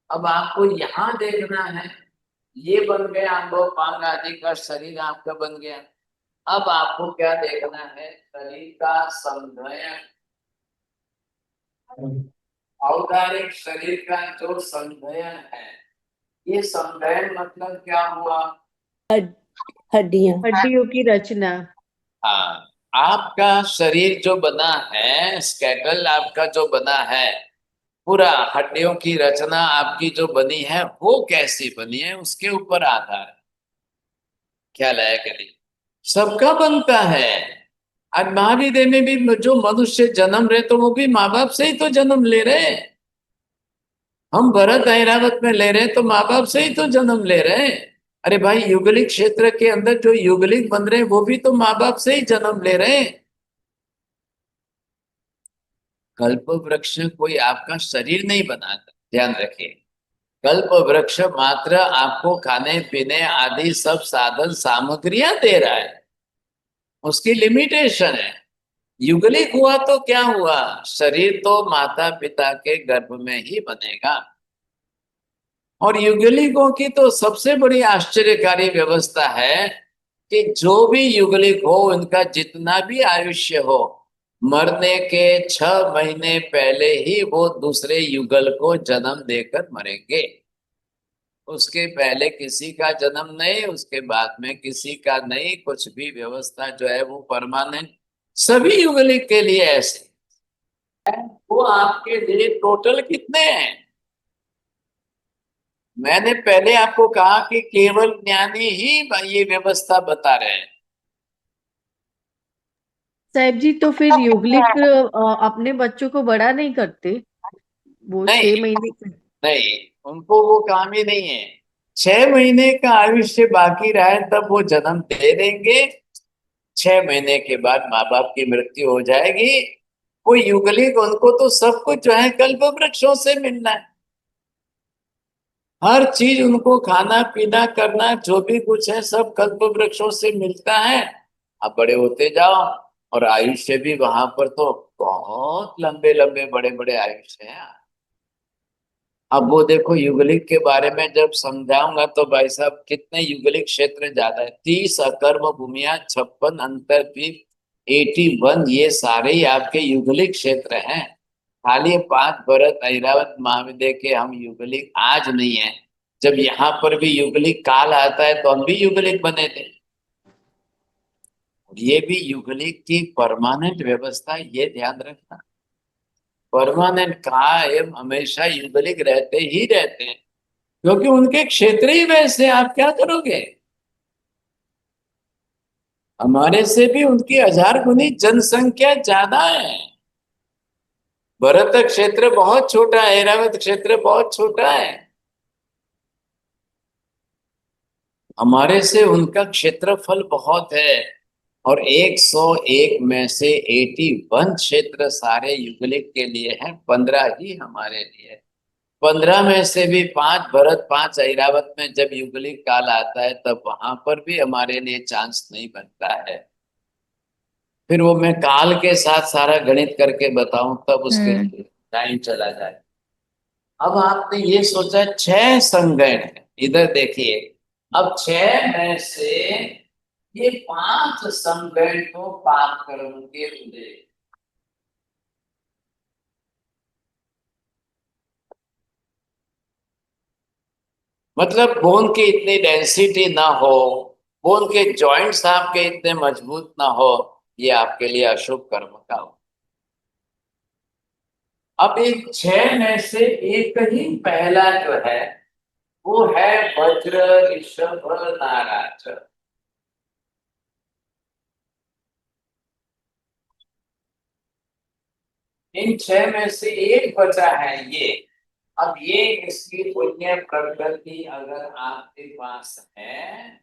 अब आपको यहाँ देखना है, ये बन गया अंगोपांग आदि का शरीर आपका बन गया। अब आपको क्या देखना है? शरीर का संघयन, औदारिक शरीर का जो संघयन है, ये संघयन मतलब क्या हुआ? हड्डियां। हड्डियों की रचना। हाँ, आपका शरीर जो बना है, स्केटल आपका जो बना है, पूरा हड्डियों की रचना आपकी जो बनी है, वो कैसी बनी है उसके ऊपर आधार है। ख्याल आया करिए, सबका बनता है। और महाविद्या में भी जो मनुष्य जन्म रहे, तो वो भी माँ बाप से ही तो जन्म ले रहे हैं। हम भरत ऐरावत में ले रहे हैं तो माँ बाप से ही तो जन्म ले रहे हैं। अरे भाई, युगलिक क्षेत्र के अंदर जो युगलिक बन रहे हैं, वो भी तो माँ बाप से ही जन्म ले रहे हैं। कल्प वृक्ष कोई आपका शरीर नहीं बनाता, ध्यान रखिए। कल्प वृक्ष मात्र आपको खाने पीने आदि सब साधन सामग्रियां दे रहा है, उसकी लिमिटेशन है। युगलिक हुआ तो क्या हुआ? शरीर तो माता पिता के गर्भ में ही बनेगा। और युगलिकों की तो सबसे बड़ी आश्चर्यकारी व्यवस्था है कि जो भी युगलिक हो, उनका जितना भी आयुष्य हो, मरने के 6 महीने पहले ही वो दूसरे युगल को जन्म देकर मरेंगे। उसके पहले किसी का जन्म नहीं, उसके बाद में किसी का नहीं। कुछ भी व्यवस्था जो है वो परमानेंट सभी युगलिक के लिए ऐसे। वो आपके लिए टोटल कितने हैं? मैंने पहले आपको कहा कि केवल ज्ञानी ही ये व्यवस्था बता रहे हैं। साहब जी, तो फिर युगलिक अपने बच्चों को बड़ा नहीं करते? वो नहीं 6 महीने के। नहीं, उनको वो काम ही नहीं है। 6 महीने का आयुष्य बाकी रहा है तब वो जन्म दे देंगे। 6 महीने के बाद माँ बाप की मृत्यु हो जाएगी। वो युगलिक, उनको तो सब कुछ जो है कल्प वृक्षों से मिलना है। हर चीज उनको खाना पीना करना जो भी कुछ है सब कल्प वृक्षों से मिलता है। अब बड़े होते जाओ, और आयुष्य भी वहां पर तो बहुत लंबे लंबे बड़े बड़े आयुष्य हैं। अब वो देखो, युगलिक के बारे में जब समझाऊंगा तो भाई साहब, कितने युगलिक क्षेत्र ज्यादा है। 30 अकर्म भूमिया, 56 अंतरद्वीप, 81, ये सारे ही आपके युगलिक क्षेत्र हैं। खाली 5 भरत ऐरावत महाविद्या के हम युगलिक आज नहीं है। जब यहाँ पर भी युगलिक काल आता है तो हम भी युगलिक बने थे। ये भी युगलिक की परमानेंट व्यवस्था, ये ध्यान रखना। परमानेंट कायम हमेशा युगलिक रहते ही रहते हैं, क्योंकि उनके क्षेत्र ही वैसे। आप क्या करोगे? हमारे से भी उनकी 1000 गुनी जनसंख्या ज्यादा है। भरत क्षेत्र बहुत छोटा है, ऐरावत क्षेत्र बहुत छोटा है। हमारे से उनका क्षेत्रफल बहुत है। और 101 में से 81 क्षेत्र सारे युगलिक के लिए हैं, 15 ही हमारे लिए। 15 में से भी 5 भरत 5 ऐरावत में जब युगलिक काल आता है, तब वहां पर भी हमारे लिए चांस नहीं बनता है। फिर वो मैं काल के साथ सारा गणित करके बताऊं, तब उसके लिए टाइम चला जाए। अब आपने ये सोचा 6 संगण है, इधर देखिए। अब 6 में से ये 5 संगण को पाप कर्म के उदय। मतलब बोन की इतनी डेंसिटी ना हो, बोन के जॉइंट्स आपके इतने मजबूत ना हो, ये आपके लिए अशुभ कर्म का हो। अब इन 6 में से एक ही पहला जो है वो है वज्र ऋषभ नाराज। इन 6 में से एक बचा है ये। अब ये इसकी पुण्य प्रकृति अगर आपके पास है,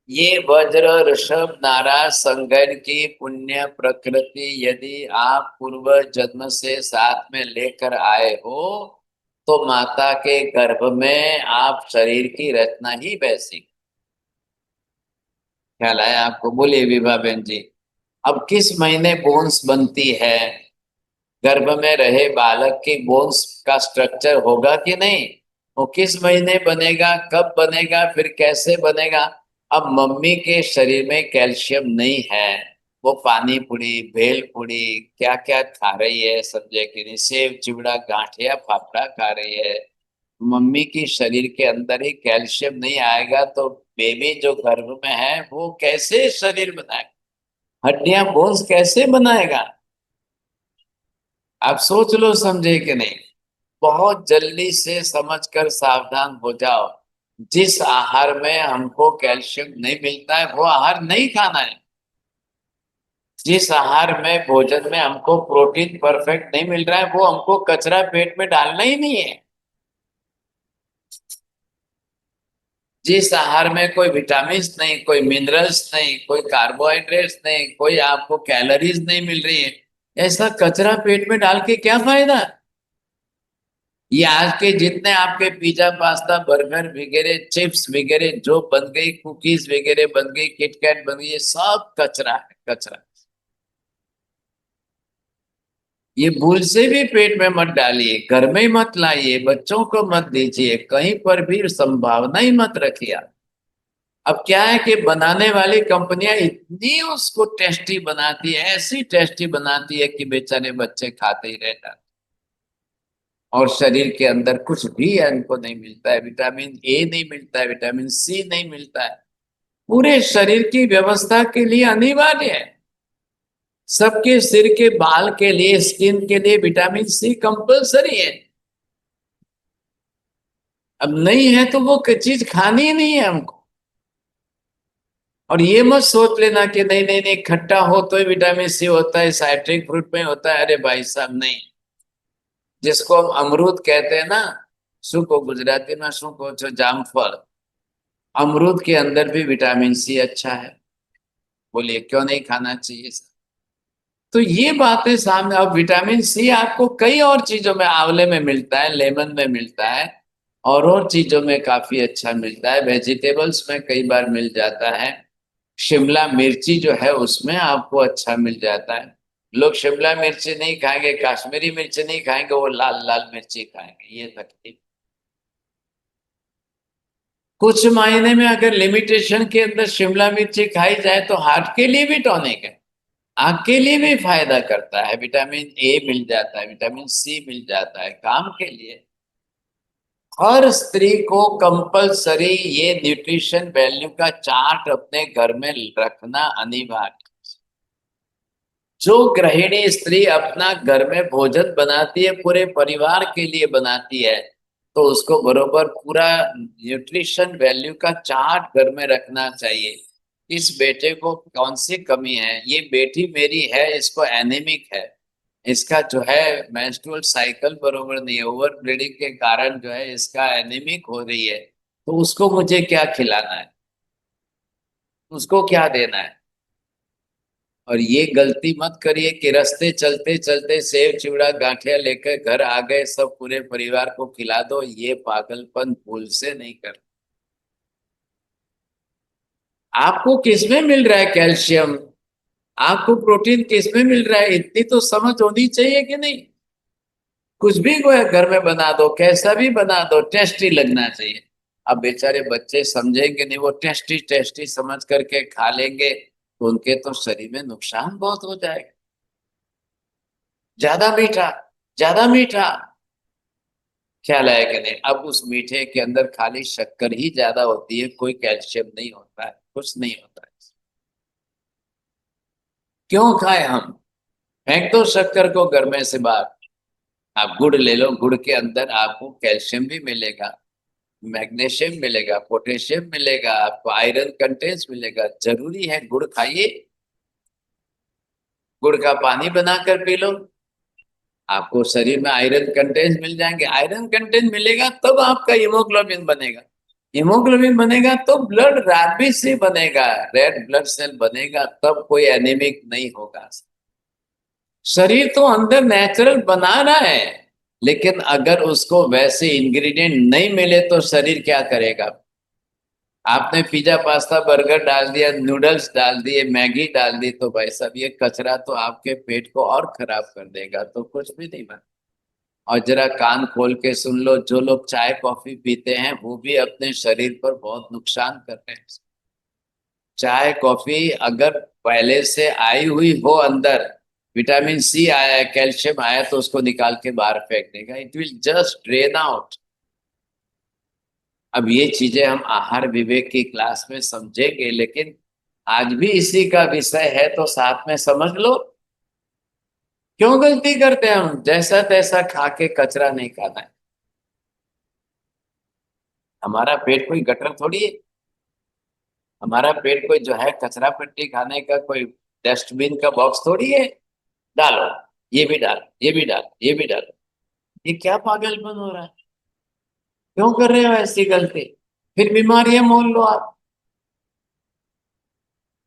ये वज्र ऋषभ नाराज संगन की पुण्य प्रकृति यदि आप पूर्व जन्म से साथ में लेकर आए हो, तो माता के गर्भ में आप शरीर की रचना ही वैसी। ख्याल आया आपको? बोलिए विभा बहन जी। अब किस महीने बोन्स बनती है? गर्भ में रहे बालक की बोन्स का स्ट्रक्चर होगा कि नहीं? वो किस महीने बनेगा, कब बनेगा, फिर कैसे बनेगा? अब मम्मी के शरीर में कैल्शियम नहीं है, वो पानी पूरी भेल पूरी क्या क्या खा रही है, समझे कि नहीं, सेव चिवड़ा गांठिया फाफड़ा खा रही है। मम्मी की शरीर के अंदर ही कैल्शियम नहीं आएगा तो बेबी जो गर्भ में है वो कैसे शरीर बनाएगा, हड्डियां बोन्स कैसे बनाएगा? आप सोच लो, समझे कि नहीं? बहुत जल्दी से समझकर सावधान हो जाओ। जिस आहार में हमको कैल्शियम नहीं मिलता है वो आहार नहीं खाना है। जिस आहार में भोजन में हमको प्रोटीन परफेक्ट नहीं मिल रहा है वो हमको कचरा पेट में डालना ही नहीं है। जिस आहार में कोई विटामिन नहीं, कोई मिनरल्स नहीं, कोई कार्बोहाइड्रेट्स नहीं, कोई आपको कैलोरीज नहीं मिल रही है, ऐसा कचरा पेट में डाल के क्या फायदा? ये आज के जितने आपके पिज्जा पास्ता बर्गर वगैरह चिप्स वगैरह जो बन गई, कुकीज वगैरह बन गई, किटकैट बन गई, ये सब कचरा है, कचरा। ये भूल से भी पेट में मत डालिए, घर में ही मत लाइए, बच्चों को मत दीजिए, कहीं पर भी संभावना ही मत रखिए। अब क्या है कि बनाने वाली कंपनियां इतनी उसको टेस्टी बनाती है, ऐसी टेस्टी बनाती है कि बेचारे बच्चे खाते ही रह जाते, और शरीर के अंदर कुछ भी हमको नहीं मिलता है। विटामिन ए नहीं मिलता है, विटामिन सी नहीं मिलता है। पूरे शरीर की व्यवस्था के लिए अनिवार्य है। सबके सिर के बाल के लिए, स्किन के लिए विटामिन सी कंपलसरी है। अब नहीं है तो वो चीज खानी ही नहीं है हमको। और ये मत सोच लेना कि नहीं नहीं नहीं खट्टा हो तो ही विटामिन सी होता है, साइट्रिक फ्रूट में होता है। अरे भाई साहब नहीं। जिसको हम अमरूद कहते हैं ना, શું કહો गुजराती में, શું કહો છો, जामफल, अमरूद के अंदर भी विटामिन सी अच्छा है। बोलिए क्यों नहीं खाना चाहिए? तो ये बातें सामने। अब विटामिन सी आपको कई और चीजों में, आंवले में मिलता है, लेमन में मिलता है, और चीजों में काफी अच्छा मिलता है, वेजिटेबल्स में कई बार मिल जाता है। शिमला मिर्ची जो है उसमें आपको अच्छा मिल जाता है। लोग शिमला मिर्ची नहीं खाएंगे, कश्मीरी मिर्ची नहीं खाएंगे, वो लाल लाल मिर्ची खाएंगे, ये तकलीफ। कुछ मायने में अगर लिमिटेशन के अंदर शिमला मिर्ची खाई जाए तो हार्ट के लिए भी टॉनिक है, आंख के लिए भी फायदा करता है, विटामिन ए मिल जाता है, विटामिन सी मिल जाता है काम के लिए। हर स्त्री को कंपलसरी ये न्यूट्रिशन वैल्यू का चार्ट अपने घर में रखना अनिवार्य। जो गृहिणी स्त्री अपना घर में भोजन बनाती है, पूरे परिवार के लिए बनाती है, तो उसको बरोबर पूरा न्यूट्रिशन वैल्यू का चार्ट घर में रखना चाहिए। इस बेटे को कौन सी कमी है, ये बेटी मेरी है, इसको एनीमिक है, इसका जो है मेंस्ट्रुअल साइकिल बरोबर नहीं है, ओवर ब्लीडिंग के कारण जो है इसका एनीमिक हो रही है, तो उसको मुझे क्या खिलाना है, उसको क्या देना है? और ये गलती मत करिए कि रास्ते चलते चलते सेव चिवड़ा गांठिया लेकर घर आ गए, सब पूरे परिवार को खिला दो। ये पागलपन भूल से नहीं कर। आपको किसमें मिल रहा है कैल्शियम, आपको प्रोटीन किसमें मिल रहा है, इतनी तो समझ होनी चाहिए कि नहीं? कुछ भी कोई घर में बना दो, कैसा भी बना दो, टेस्टी लगना चाहिए। अब बेचारे बच्चे समझेंगे नहीं, वो टेस्टी टेस्टी समझ करके खा लेंगे, तो उनके तो शरीर में नुकसान बहुत हो जाएगा। ज्यादा मीठा, ज्यादा मीठा, ख्याल आया कि नहीं? अब उस मीठे के अंदर खाली शक्कर ही ज्यादा होती है, कोई कैल्शियम नहीं होता है, कुछ नहीं होता है। क्यों खाए हम? फेंक दो शक्कर को घर में से बाहर। आप गुड़ ले लो, गुड़ के अंदर आपको कैल्शियम भी मिलेगा, मैग्नीशियम मिलेगा, पोटेशियम मिलेगा, आपको आयरन कंटेंट्स मिलेगा। जरूरी है गुड़ खाइए, गुड़ का पानी बनाकर पी लो, आपको शरीर में आयरन कंटेंट मिल जाएंगे। आयरन कंटेंट मिलेगा तब आपका हीमोग्लोबिन बनेगा, हीमोग्लोबिन बनेगा तो ब्लड रैपिड से बनेगा, रेड ब्लड सेल बनेगा, तब कोई एनीमिक नहीं होगा। शरीर तो अंदर नेचुरल बना रहा है, लेकिन अगर उसको वैसे इंग्रेडिएंट नहीं मिले तो शरीर क्या करेगा? आपने पिज्जा पास्ता बर्गर डाल दिया, नूडल्स डाल दिए, मैगी डाल दी, तो भाई साहब ये कचरा तो आपके पेट को और खराब कर देगा, तो कुछ भी नहीं बना। और जरा कान खोल के सुन लो, जो लोग चाय कॉफी पीते हैं वो भी अपने शरीर पर बहुत नुकसान कर रहे हैं। चाय कॉफी अगर पहले से आई हुई हो, अंदर विटामिन सी आया है, कैल्शियम आया, तो उसको निकाल के बाहर फेंक देगा, it will just drain out. अब ये चीजें हम आहार विवेक की क्लास में समझेंगे, लेकिन आज भी इसी का विषय है तो साथ में समझ लो। क्यों गलती करते हैं हम? जैसा तैसा खा के कचरा नहीं खाना है। हमारा पेट कोई गटर थोड़ी है, हमारा पेट कोई जो है कचरा पट्टी खाने का कोई डस्टबिन का बॉक्स थोड़ी है। डालो, ये भी डालो, ये भी डालो, ये भी डालो। ये क्या पागलपन हो रहा है? क्यों कर रहे हो ऐसी गलती? फिर बीमारियां मोल लो आप।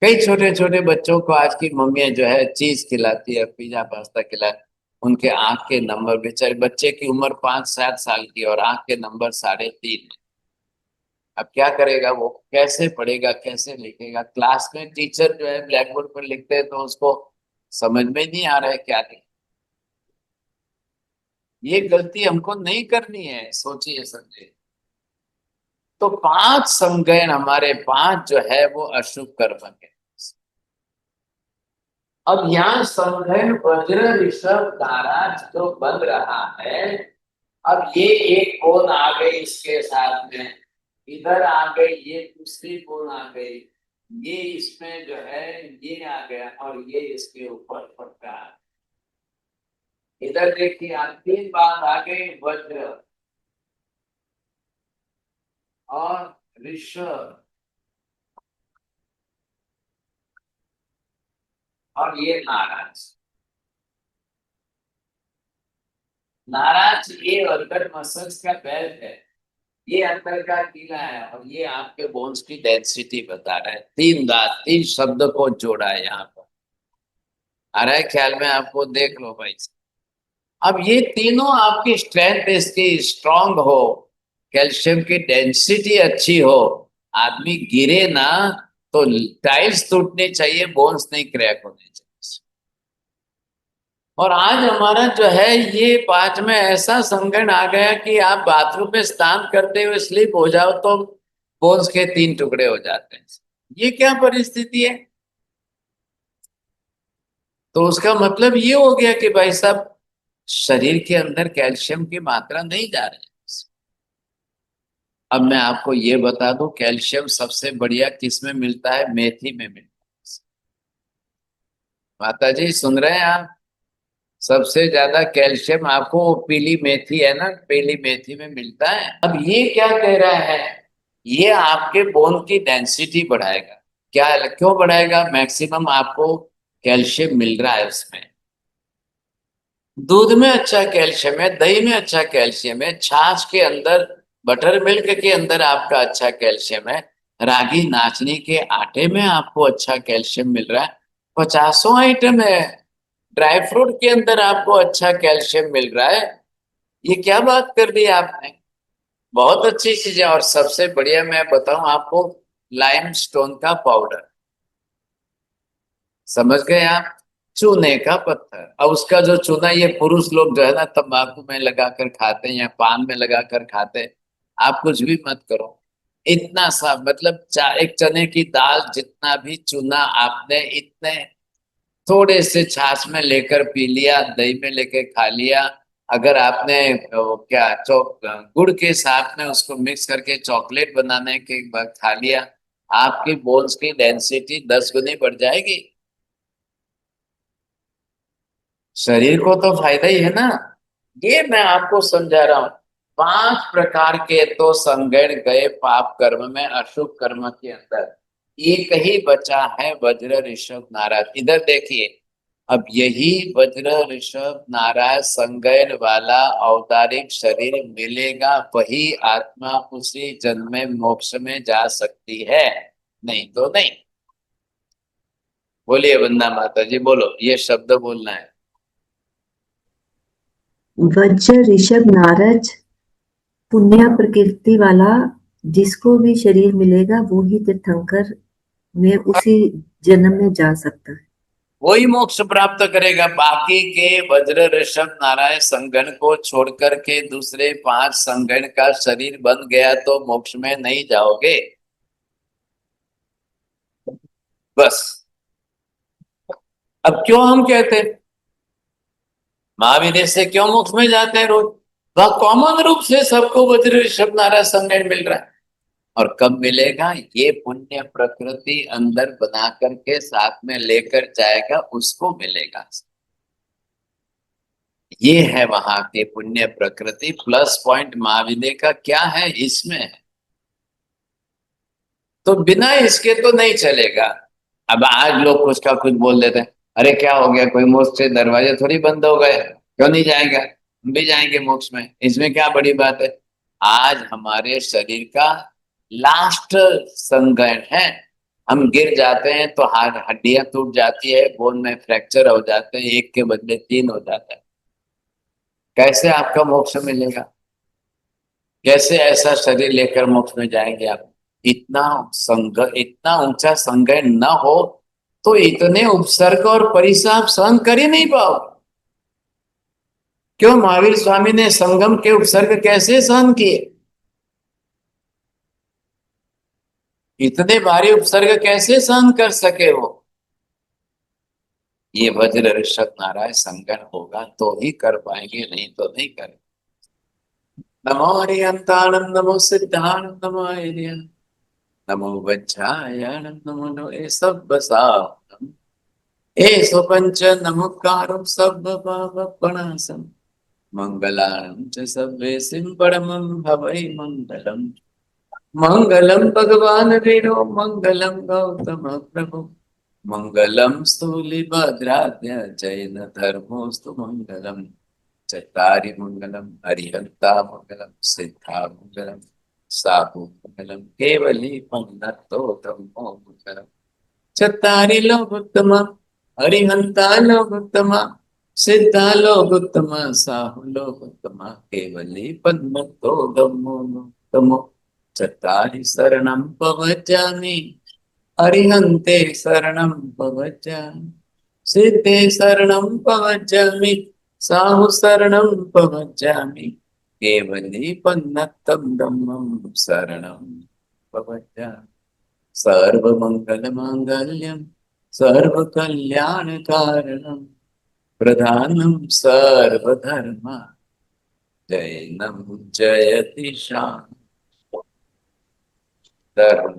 कई छोटे छोटे बच्चों को आज की मम्मियां जो है चीज खिलाती है, पिज्जा पास्ता खिलाती, उनके आंख के नंबर, बेचारे बच्चे की उम्र 5-7 साल की और आंख के नंबर 3.5। अब क्या करेगा वो? कैसे पढ़ेगा, कैसे लिखेगा? क्लास में टीचर जो है ब्लैक बोर्ड पर लिखते हैं तो उसको समझ में नहीं आ रहा है क्या लिखे। ये गलती हमको नहीं करनी है, सोचिए समझिए। तो 5 संज्ञान हमारे 5 जो है वो अशुभ कर्म है। अब यहाँ संघन वज्र ऋषभ तारा जो बन रहा है, अब ये एक कोण आ गई इसके साथ में, इधर आ गई, ये दूसरी कोण आ गई, ये इसमें जो है ये आ गया और ये इसके ऊपर पड़ता है। इधर देखिए आप 3 बात आ गई, वज्र और ऋषभ और ये नाराज। नाराज ये अंदर मसल्स का बेल्ट है, ये अंदर का कीला है, और ये आपके बोन्स की डेंसिटी बता रहा है। 3 दांत, 3 शब्द को जोड़ा है यहाँ पर। आ रहा है ख्याल में आपको? देख लो भाई। अब ये तीनों आपकी स्ट्रेंथ इसकी स्ट्रांग हो, कैल्शियम की डेंसिटी अच्छी हो, आदमी गिरे ना तो टाइल्स टूटनी चाहिए, बोन्स नहीं क्रैक होने चाहिए। और आज हमारा जो है ये 5 में ऐसा संगठन आ गया कि आप बाथरूम में स्नान करते हुए स्लिप हो जाओ तो बोन्स के 3 टुकड़े हो जाते हैं। ये क्या परिस्थिति है? तो उसका मतलब ये हो गया कि भाई साहब शरीर के अंदर कैल्शियम की मात्रा नहीं जा रही है। अब मैं आपको ये बता दूं, कैल्शियम सबसे बढ़िया किस में मिलता है? मेथी में मिलता है। माता जी सुन रहे हैं आप? सबसे ज्यादा कैल्शियम आपको वो पीली मेथी है ना, पीली मेथी में मिलता है। अब ये क्या कह रहा है? ये आपके बोन की डेंसिटी बढ़ाएगा। क्या, क्यों बढ़ाएगा? मैक्सिमम आपको कैल्शियम मिल रहा है उसमें। दूध में अच्छा कैल्शियम है, दही में अच्छा कैल्शियम है, छाछ के अंदर, बटर मिल्क के अंदर आपका अच्छा कैल्शियम है, रागी नाचनी के आटे में आपको अच्छा कैल्शियम मिल रहा है, 50 आइटम है, ड्राई फ्रूट के अंदर आपको अच्छा कैल्शियम मिल रहा है। ये क्या बात कर दी आपने? बहुत अच्छी चीज है। और सबसे बढ़िया मैं बताऊं आपको, लाइम स्टोन का पाउडर, समझ गए आप? चूने का पत्थर। अब उसका जो चूना, ये पुरुष लोग जो है ना तंबाकू में लगाकर खाते हैं या पान में लगाकर खाते हैं, आप कुछ भी मत करो। इतना सा मतलब एक चने की दाल जितना भी चूना आपने इतने थोड़े से छाछ में लेकर पी लिया, दही में लेकर खा लिया, अगर आपने क्या गुड़ के साथ में उसको मिक्स करके चॉकलेट बनाने के बाद खा लिया, आपकी बोन्स की डेंसिटी 10 गुनी बढ़ जाएगी। शरीर को तो फायदा ही है ना। ये मैं आपको समझा रहा हूं। 5 प्रकार के तो संगण गए पाप कर्म में, अशुभ कर्म के अंदर। एक ही बचा है वज्र ऋषभ नाराज। इधर देखिए, अब यही वज्र ऋषभ नाराज संगयन वाला औदारिक शरीर मिलेगा, वही आत्मा उसी जन्म में मोक्ष में जा सकती है, नहीं तो नहीं। बोलिए वंदना माता जी, बोलो, ये शब्द बोलना है। वज्र ऋषभ नारज पुण्य प्रकृति वाला जिसको भी शरीर मिलेगा वो ही तीर्थंकर में उसी जन्म में जा सकता है। वही मोक्ष प्राप्त करेगा। बाकी के वज्र ऋषभ नारायण संगण को छोड़कर के दूसरे 5 संगण का शरीर बन गया तो मोक्ष में नहीं जाओगे। बस। अब क्यों हम कहते हैं महावीर से क्यों मोक्ष में जाते हैं रोज? वह कॉमन रूप से सबको वज्र ऋषभ नारायण संगण मिल रहा है। और कब मिलेगा? ये पुण्य प्रकृति अंदर बना करके साथ में लेकर जाएगा, उसको मिलेगा। ये है वहां के पुण्य प्रकृति। प्लस पॉइंट महाविद्य का क्या है इसमें है, तो बिना इसके तो नहीं चलेगा। अब आज लोग कुछ का कुछ बोल देते हैं, अरे क्या हो गया, कोई मोक्ष से दरवाजे थोड़ी बंद हो गए, क्यों नहीं जाएगा, हम भी जाएंगे मोक्ष में, इसमें क्या बड़ी बात है। आज हमारे शरीर का लास्ट संगण है। हम गिर जाते हैं तो हड्डियां टूट जाती है, बोन में फ्रैक्चर हो जाते हैं, 1 के बदले 3 हो जाता है। कैसे आपका मोक्ष मिलेगा? कैसे ऐसा शरीर लेकर मोक्ष में जाएंगे आप? इतना ऊंचा संगठन न हो तो इतने उपसर्ग और परिसाप सहन कर ही नहीं पाओ। क्यों महावीर स्वामी ने संगम के उपसर्ग कैसे सहन किए? इतने भारी उपसर्ग कैसे सहन कर सके वो? ये वज्र ऋषभ नारायण संगम होगा तो ही कर पाएंगे, नहीं तो नहीं करेंगे। नमो हरिहंताणं, नमो सिद्धाणं, नमो आर्यं, नमो वज्रायणं, नमो नो ए सब्बसावनं, एषु पंच नमोकारो सब्बपापप्रणाशं, मंगलानं च सर्वेसिं परमं भवै मंगलम्। मंगलम भगवान वीरो, मंगलम गौतम प्रभु, मंगलम स्थूलिभद्राद्य जैन धर्मोस्तु मंगलम। चत्तारि मंगलम, हरिहंता मंगलम, सिद्धा मंगलम, साहु मंगलम, केवली पंडितो धम्मो मंगलम। चत्तारि लोकोत्तम, हरिहंता लोकोत्तम, सिद्धा लोकोत्तम, साहु लोकोत्तम, केवली पंडितो धम्मो उत्तमो। चत्तारि शरणं प्रवचामि, हरिहन्ते शरणं प्रवचामि, सिद्धे शरणं प्रवचामि, साहु शरणं प्रवचामि, केवली पन्नतं धम्मं शरणं प्रवचामि। सर्वमङ्गलमाङ्गल्यं सर्वकल्याणकारणं प्रधानं सर्वधर्म जैनं जयति शान्ति। धर्म